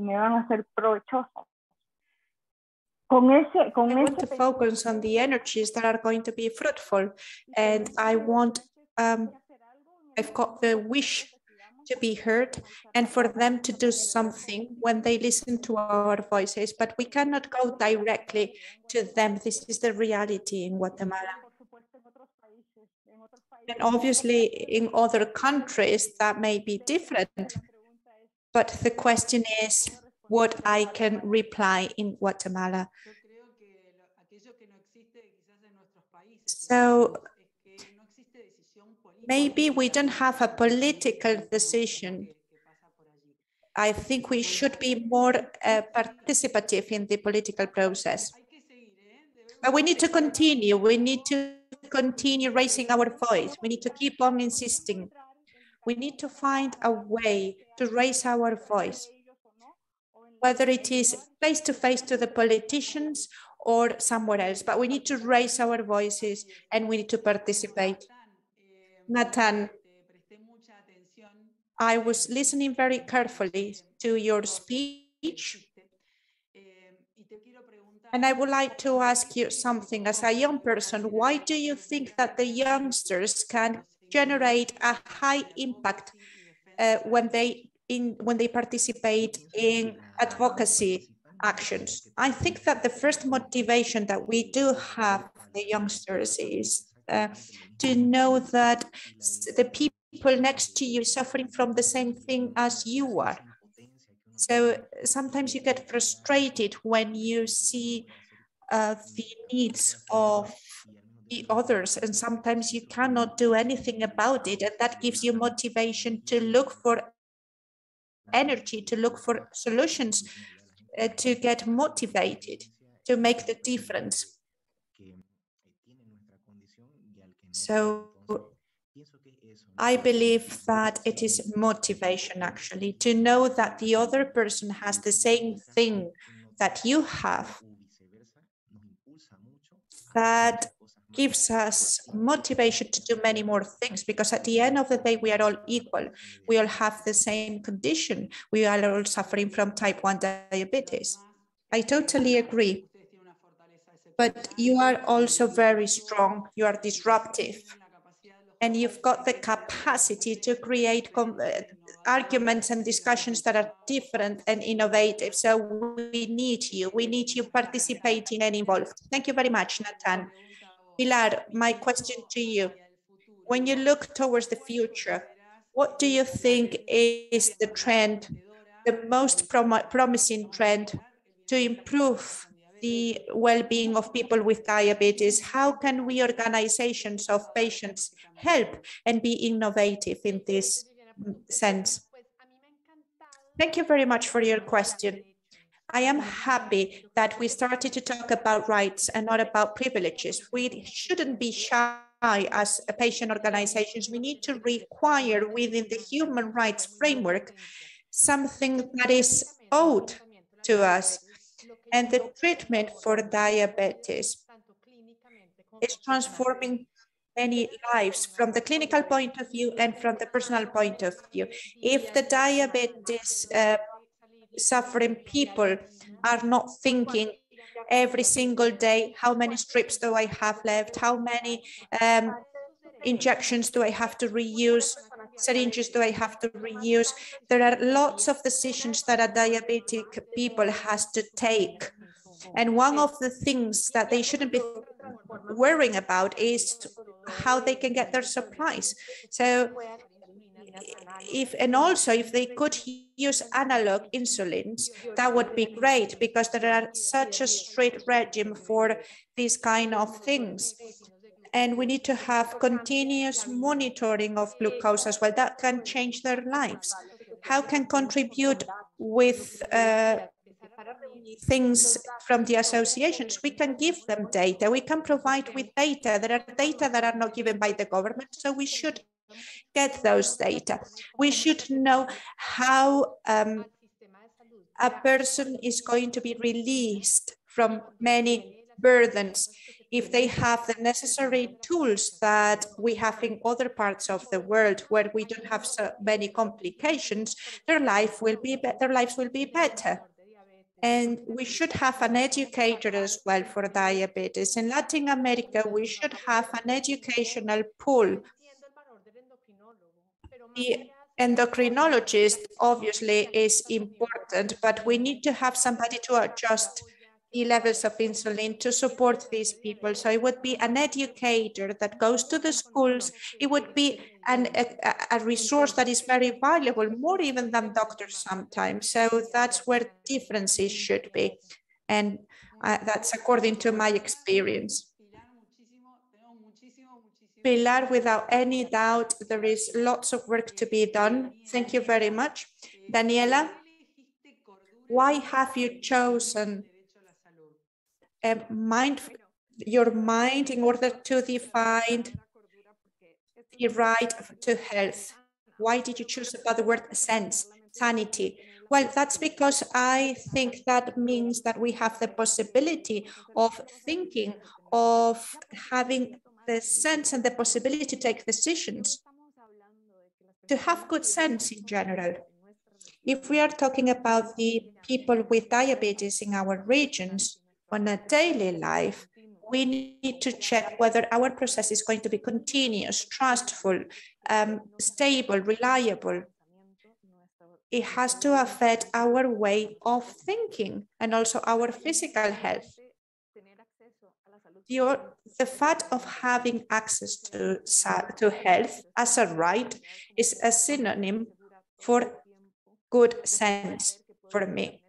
C: want to focus on the energies that are going to be fruitful, and I've got the wish to be heard and for them to do something when they listen to our voices, but we cannot go directly to them. This is the reality in Guatemala. And obviously in other countries that may be different, but the question is what I can reply in Guatemala. So maybe we don't have a political decision. I think we should be more participative in the political process. But we need to continue. We need to continue raising our voice. We need to keep on insisting. We need to find a way to raise our voice, whether it is face to the politicians or somewhere else, but we need to raise our voices and we need to participate. Nathan, I was listening very carefully to your speech, and I would like to ask you something. As a young person, why do you think that the youngsters can generate a high impact when they participate in advocacy actions? I think that the first motivation that we do have the youngsters is to know that the people next to you suffering from the same thing as you are. So sometimes you get frustrated when you see the needs of the others, and sometimes you cannot do anything about it, and that gives you motivation to look for energy, to look for solutions, to get motivated, to make the difference. So I believe that it is motivation, actually, to know that the other person has the same thing that you have. That gives us motivation to do many more things, because at the end of the day, we are all equal. We all have the same condition. We are all suffering from type 1 diabetes. I totally agree. But you are also very strong. You are disruptive. And you've got the capacity to create arguments and discussions that are different and innovative. So we need you. We need you participating and involved. Thank you very much, Nathan. Pilar, my question to you. When you look towards the future, what do you think is the trend, the most promising trend to improve the well-being of people with diabetes? How can we organizations of patients help and be innovative in this sense? Thank you very much for your question. I am happy that we started to talk about rights and not about privileges. We shouldn't be shy as patient organizations. We need to require within the human rights framework something that is owed to us. And the treatment for diabetes is transforming many lives from the clinical point of view and from the personal point of view. If the diabetes suffering people are not thinking every single day, how many strips do I have left? How many injections do I have to reuse? Syringes do I have to reuse? There are lots of decisions that a diabetic people has to take. And one of the things that they shouldn't be worrying about is how they can get their supplies. So also if they could use analog insulins, that would be great, because there are such a strict regime for these kind of things. And we need to have continuous monitoring of glucose as well. That can change their lives. How can contribute with things from the associations? We can give them data. We can provide with data. There are data that are not given by the government, so we should get those data. We should know how a person is going to be released from many burdens. If they have the necessary tools that we have in other parts of the world where we don't have so many complications, their lives will be better. And we should have an educator as well for diabetes. In Latin America, we should have an educational pool. The endocrinologist obviously is important, but we need to have somebody to adjust the levels of insulin to support these people. So it would be an educator that goes to the schools. It would be a resource that is very valuable, more even than doctors sometimes. So that's where differences should be. And that's according to my experience. Pilar, without any doubt, there is lots of work to be done. Thank you very much. Daniela, why have you chosen your mind in order to define the right to health? Why did you choose about the word sense, sanity? Well, that's because I think that means that we have the possibility of thinking, of having the sense and the possibility to take decisions, to have good sense in general. If we are talking about the people with diabetes in our regions on a daily life, we need to check whether our process is going to be continuous, trustful, stable, reliable. It has to affect our way of thinking and also our physical health. The fact of having access to health as a right is a synonym for good sense for me.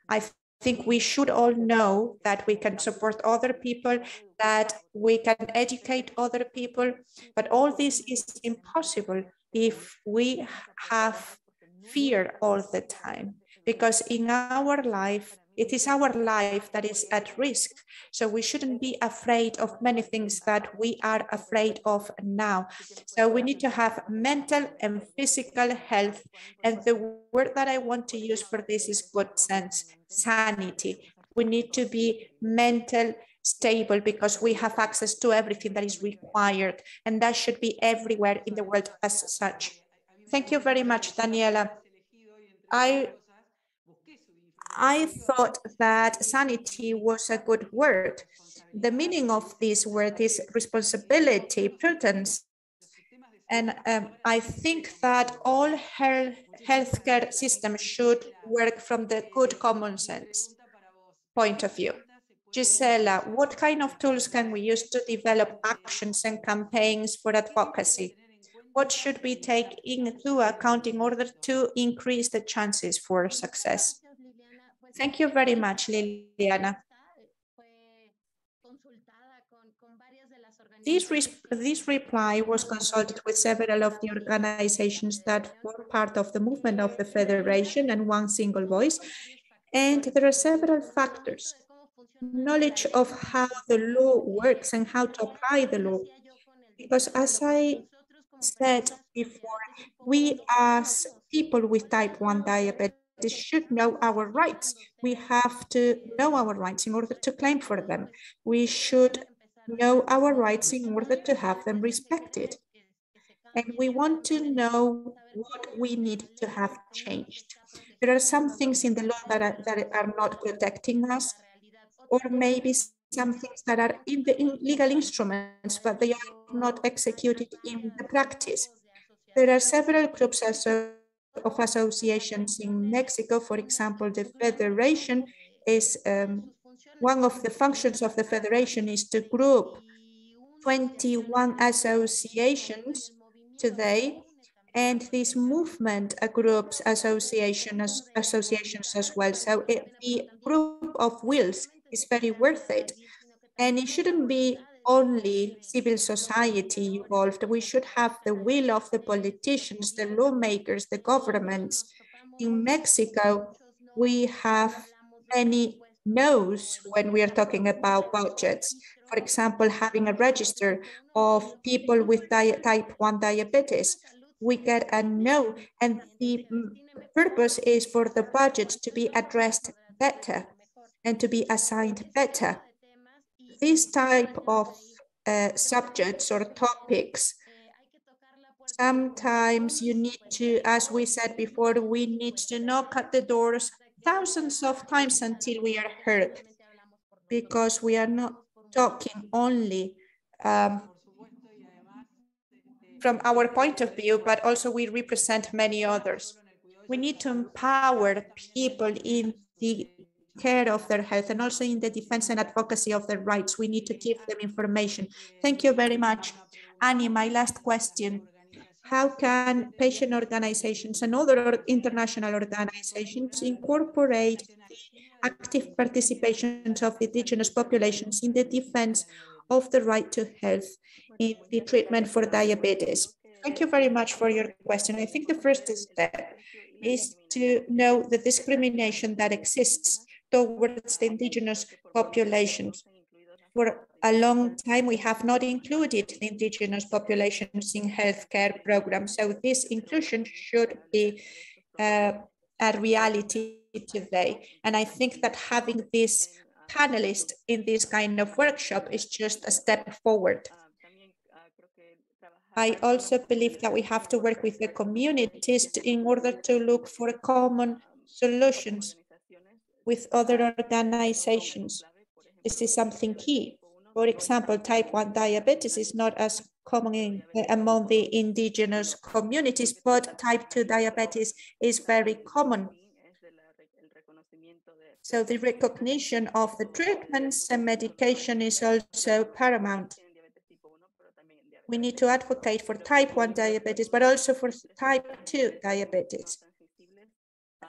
C: I think we should all know that we can support other people, that we can educate other people, but all this is impossible if we have fear all the time, because in our life, it is our life that is at risk. So we shouldn't be afraid of many things that we are afraid of now. So we need to have mental and physical health. And the word that I want to use for this is good sense, sanity. We need to be mental stable because we have access to everything that is required. And that should be everywhere in the world as such. Thank you very much, Daniela. I thought that sanity was a good word. The meaning of this word is responsibility, prudence. And I think that all healthcare systems should work from the good common sense point of view. Gisela, what kind of tools can we use to develop actions and campaigns for advocacy? What should we take into account in order to increase the chances for success? Thank you very much, Liliana. This reply was consulted with several of the organizations that were part of the movement of the Federation and one single voice. And there are several factors. Knowledge of how the law works and how to apply the law. Because as I said before, we as people with type 1 diabetes should know our rights. We have to know our rights in order to claim for them. We should know our rights in order to have them respected. And we want to know what we need to have changed. There are some things in the law that are not protecting us, or maybe some things that are in the legal instruments, but they are not executed in the practice. There are several groups of associations in Mexico. For example, the Federation is, one of the functions of the Federation is to group 21 associations today, and these movement groups, associations as well. So the group of wills is very worth it. And it shouldn't be only civil society involved. We should have the will of the politicians, the lawmakers, the governments. In Mexico, we have many no's when we are talking about budgets. For example, having a register of people with type 1 diabetes. We get a no, and the purpose is for the budget to be addressed better and to be assigned better. This type of subjects or topics, sometimes you need to, as we said before, we need to knock at the doors thousands of times until we are heard, because we are not talking only from our point of view, but also we represent many others. We need to empower people in the care of their health and also in the defense and advocacy of their rights. We need to give them information. Thank you very much. Annie, my last question. How can patient organizations and other international organizations incorporate the active participation of indigenous populations in the defense of the right to health in the treatment for diabetes? Thank you very much for your question. I think the first step is to know the discrimination that exists towards the indigenous populations. For a long time, we have not included the indigenous populations in healthcare programs. So this inclusion should be a reality today. And I think that having this panelist in this kind of workshop is just a step forward. I also believe that we have to work with the communities in order to look for common solutions with other organizations. This is something key. For example, type 1 diabetes is not as common among the indigenous communities, but type 2 diabetes is very common. So the recognition of the treatments and medication is also paramount. We need to advocate for type 1 diabetes, but also for type 2 diabetes.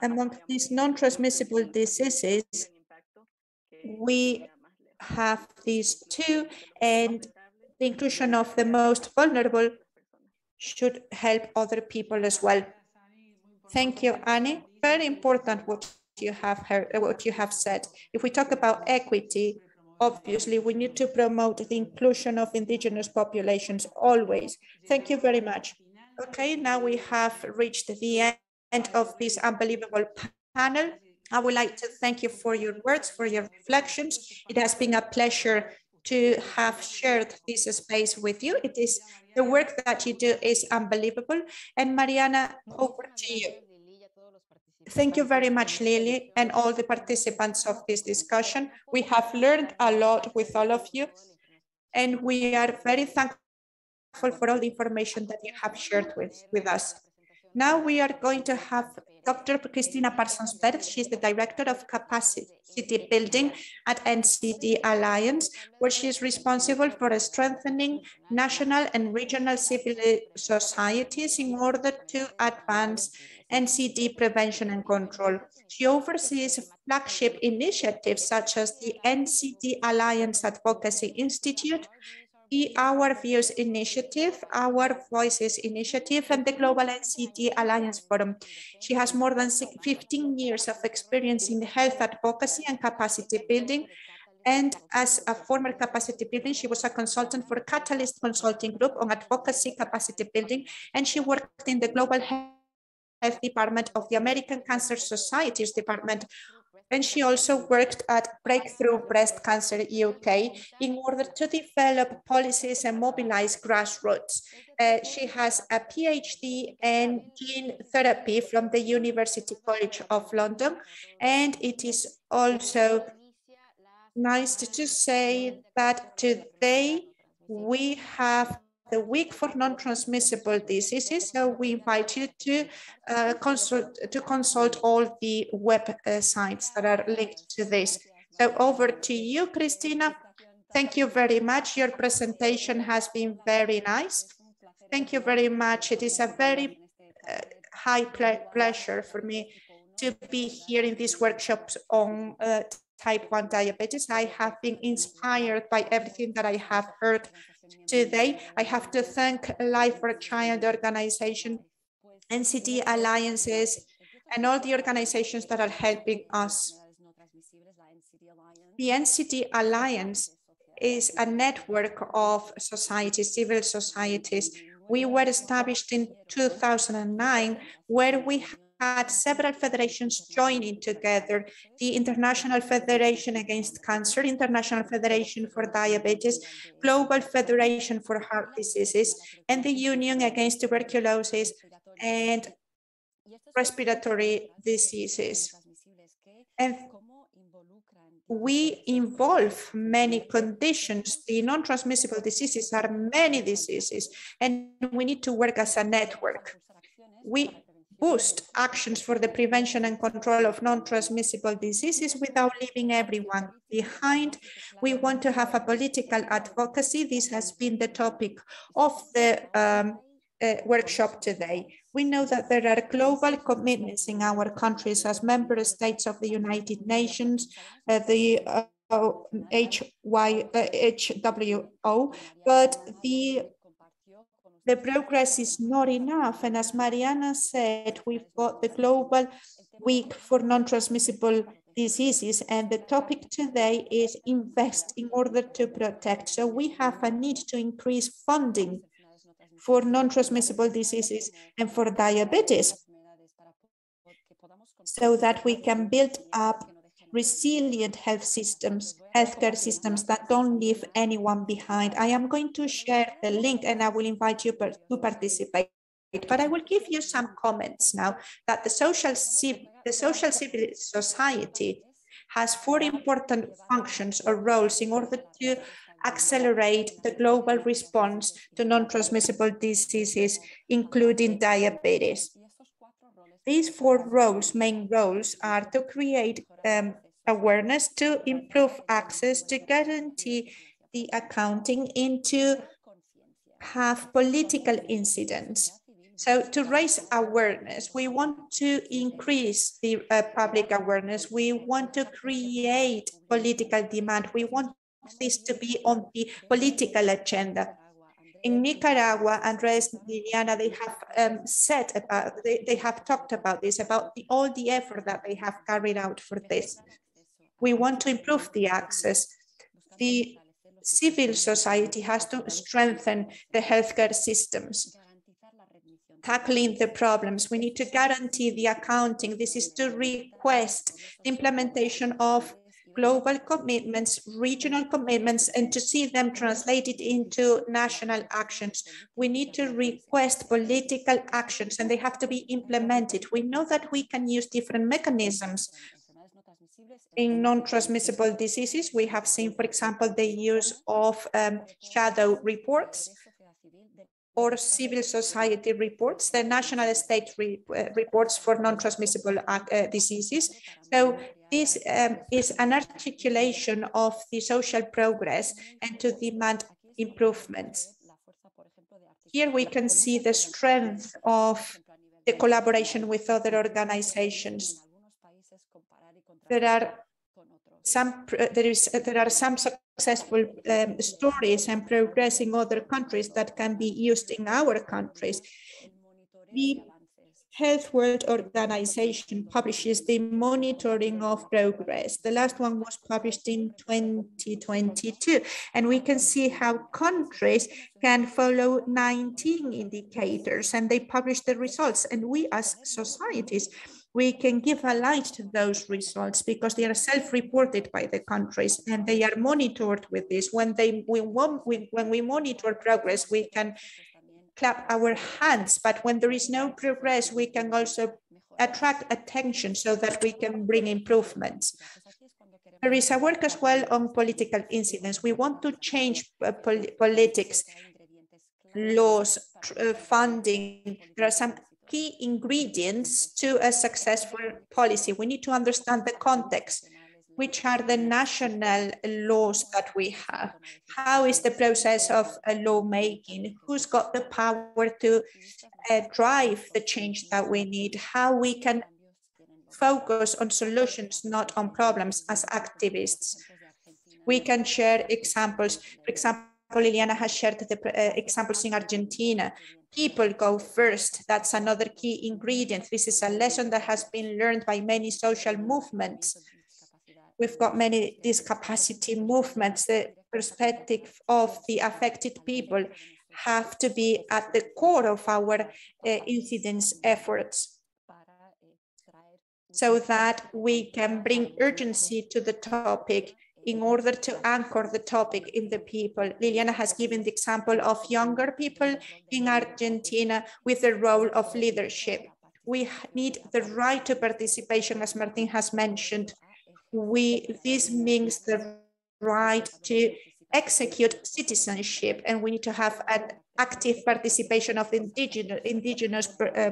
C: Among these non-transmissible diseases, we have these two, and the inclusion of the most vulnerable should help other people as well. Thank you, Annie. Very important what you have heard, what you have said. If we talk about equity, obviously we need to promote the inclusion of indigenous populations always. Thank you very much. Okay, now we have reached the end of this unbelievable panel. I would like to thank you for your words, for your reflections. It has been a pleasure to have shared this space with you. It is the work that you do is unbelievable. And Mariana, over to you. Thank you very much, Lily, and all the participants of this discussion. We have learned a lot with all of you, and we are very thankful for all the information that you have shared with us. Now we are going to have Dr. Cristina Parsons-Perez. She's the Director of Capacity Building at NCD Alliance, where she is responsible for strengthening national and regional civil societies in order to advance NCD prevention and control. She oversees flagship initiatives such as the NCD Alliance Advocacy Institute, the Our Views Initiative, Our Voices Initiative, and the Global NCD Alliance Forum. She has more than 15 years of experience in health advocacy and capacity building. And as a former capacity building, she was a consultant for Catalyst Consulting Group on advocacy capacity building, and she worked in the Global Health Department of the American Cancer Society's department. And she also worked at Breakthrough Breast Cancer UK in order to develop policies and mobilize grassroots. She has a PhD in gene therapy from the University College of London. And it is also nice to say that today we have the week for non-transmissible diseases. So we invite you to consult all the web sites that are linked to this. So over to you, Cristina. Thank you very much. Your presentation has been very nice. Thank you very much. It is a very high pleasure for me to be here in these workshops on type 1 diabetes. I have been inspired by everything that I have heard today. I have to thank Life for a Child organization, NCD alliances, and all the organizations that are helping us. The NCD Alliance is a network of societies, civil societies. We were established in 2009, where we had several federations joining together: the International Federation Against Cancer, International Federation for Diabetes, Global Federation for Heart Diseases, and the Union Against Tuberculosis and Respiratory Diseases. And we involve many conditions. The non-transmissible diseases are many diseases, and we need to work as a network. We boost actions for the prevention and control of non-transmissible diseases without leaving everyone behind. We want to have a political advocacy. This has been the topic of the workshop today. We know that there are global commitments in our countries as member states of the United Nations, the HWO, but the progress is not enough. And as Mariana said, we've got the Global Week for Non-Transmissible Diseases, and the topic today is invest in order to protect. So we have a need to increase funding for non-transmissible diseases and for diabetes, so that we can build up resilient healthcare systems that don't leave anyone behind. I am going to share the link and I will invite you to participate. But I will give you some comments now that the social civil society has 4 important functions or roles in order to accelerate the global response to non-transmissible diseases, including diabetes. These 4 roles, main roles, are to create awareness, to improve access, to guarantee the accounting, and to have political incidents. So to raise awareness, we want to increase the public awareness. We want to create political demand. We want this to be on the political agenda. In Nicaragua, Andres and Liliana, they have they have talked about this, about all the effort that they have carried out for this. We want to improve the access. The civil society has to strengthen the healthcare systems, tackling the problems. We need to guarantee the accounting. This is to request the implementation of global commitments, regional commitments, and to see them translated into national actions. We need to request political actions and they have to be implemented. We know that we can use different mechanisms. In non-transmissible diseases, we have seen, for example, the use of shadow reports or civil society reports, the national state reports for non-transmissible diseases. So this is an articulation of the social progress and to demand improvements. Here we can see the strength of the collaboration with other organizations. There are some successful stories and progress in other countries that can be used in our countries. The Health World Organization publishes the monitoring of progress. The last one was published in 2022, and we can see how countries can follow 19 indicators and they publish the results. And we as societies, we can give a light to those results because they are self-reported by the countries and they are monitored with this. When we monitor progress, we can clap our hands, but when there is no progress, we can also attract attention so that we can bring improvements. There is a work as well on political incidents. We want to change politics, laws, funding. There are some key ingredients to a successful policy. We need to understand the context. Which are the national laws that we have? How is the process of lawmaking? Who's got the power to drive the change that we need? How we can focus on solutions, not on problems as activists. We can share examples. For example, Liliana has shared the examples in Argentina. People go first. That's another key ingredient. This is a lesson that has been learned by many social movements. We've got many discapacity movements. The perspective of the affected people have to be at the core of our incidence efforts, so that we can bring urgency to the topic in order to anchor the topic in the people. Liliana has given the example of younger people in Argentina with the role of leadership. We need the right to participation, as Martin has mentioned. This means the right to execute citizenship, and we need to have an active participation of indigenous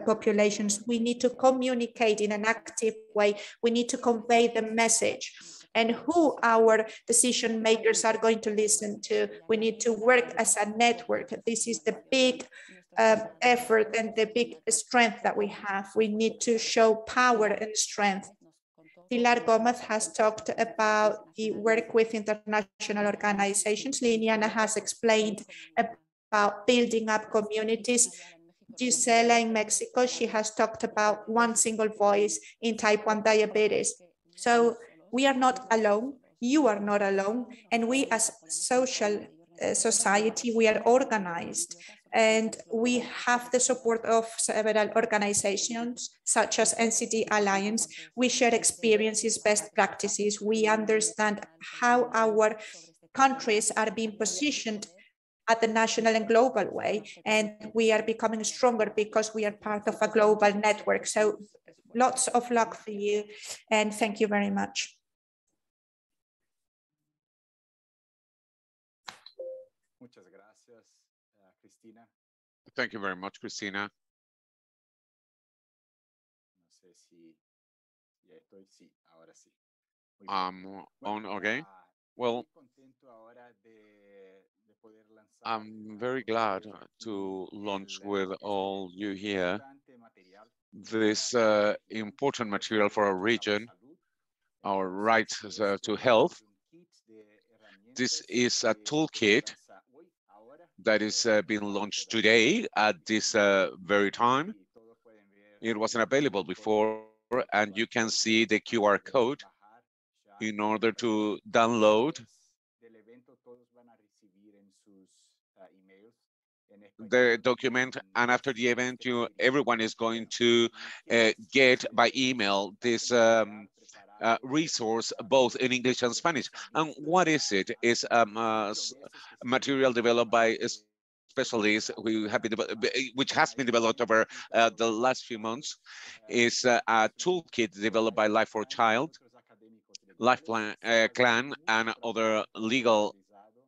C: populations. We need to communicate in an active way. We need to convey the message and who our decision makers are going to listen to. We need to work as a network. This is the big effort and the big strength that we have. We need to show power and strength. Pilar Gomez has talked about the work with international organizations. Liliana has explained about building up communities. Gisela in Mexico, she has talked about one single voice in type 1 diabetes. So we are not alone, you are not alone, and we as social society, we are organized, and we have the support of several organizations such as NCD Alliance. We share experiences, best practices. We understand how our countries are being positioned at the national and global way, and we are becoming stronger because we are part of a global network. So lots of luck for you, and thank you very much.
D: Muchas gracias, Cristina.
B: Thank you very much, Cristina.
D: No sé si ya estoy, sí, ahora sí.
B: On, okay. Well, I'm very glad to launch with all you here this important material for our region, our right to health. This is a toolkit that is being launched today at this very time. It wasn't available before, and you can see the QR code in order to download the document, and after the event, everyone is going to get by email this resource both in English and Spanish. And what is it? It's material developed by specialists who have been which has been developed over the last few months. Is a toolkit developed by Life for Child, Life Clan, and other legal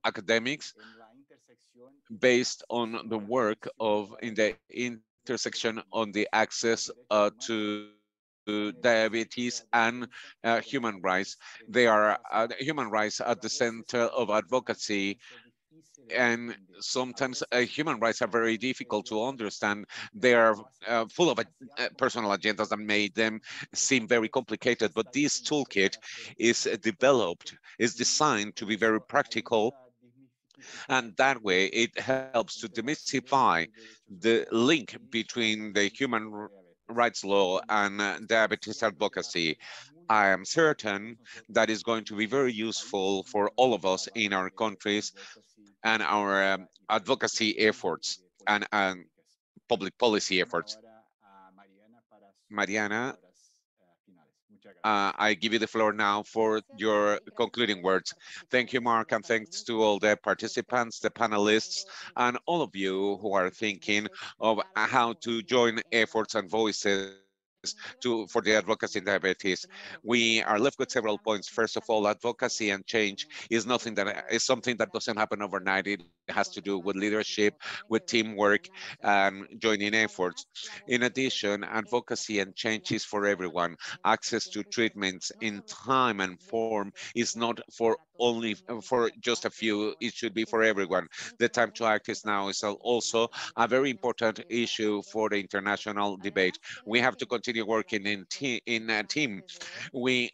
B: academics, based on the work of in the intersection on the access to diabetes and human rights. They are human rights at the center of advocacy, and sometimes human rights are very difficult to understand. They are full of personal agendas that made them seem very complicated, but this toolkit is developed, is designed to be very practical, and that way it helps to demystify the link between the human rights law and diabetes advocacy. I am certain that is going to be very useful for all of us in our countries and our advocacy efforts and public policy efforts. Mariana, I give you the floor now for your concluding words. Thank you, Mark, and thanks to all the participants, the panelists, and all of you who are thinking of how to join efforts and voices for the advocacy in diabetes. We are left with several points. First of all, advocacy and change is something that doesn't happen overnight. It has to do with leadership, with teamwork, and joining efforts. In addition, advocacy and change is for everyone. Access to treatments in time and form is not for only for just a few, it should be for everyone. The time to act is now is also a very important issue for the international debate. We have to continue working in a team. We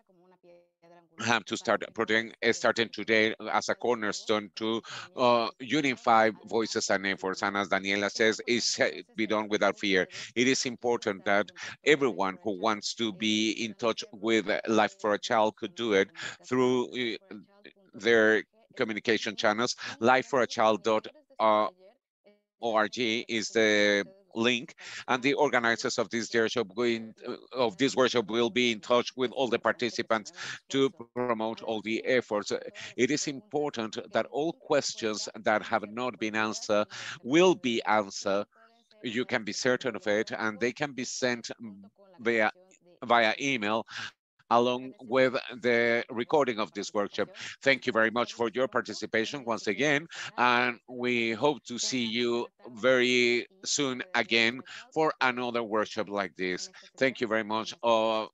B: have to start starting today as a cornerstone to unify voices and efforts. And as Daniela says, it's be done without fear. It is important that everyone who wants to be in touch with Life for a Child could do it through their communication channels. Lifeforachild.org is the link, and the organizers of this workshop will be in touch with all the participants to promote all the efforts. It is important that all questions that have not been answered will be answered. You can be certain of it, and they can be sent via email along with the recording of this workshop. Thank you very much for your participation once again, and we hope to see you very soon again for another workshop like this. Thank you very much on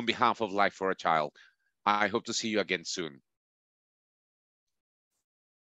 B: behalf of Life for a Child. I hope to see you again soon.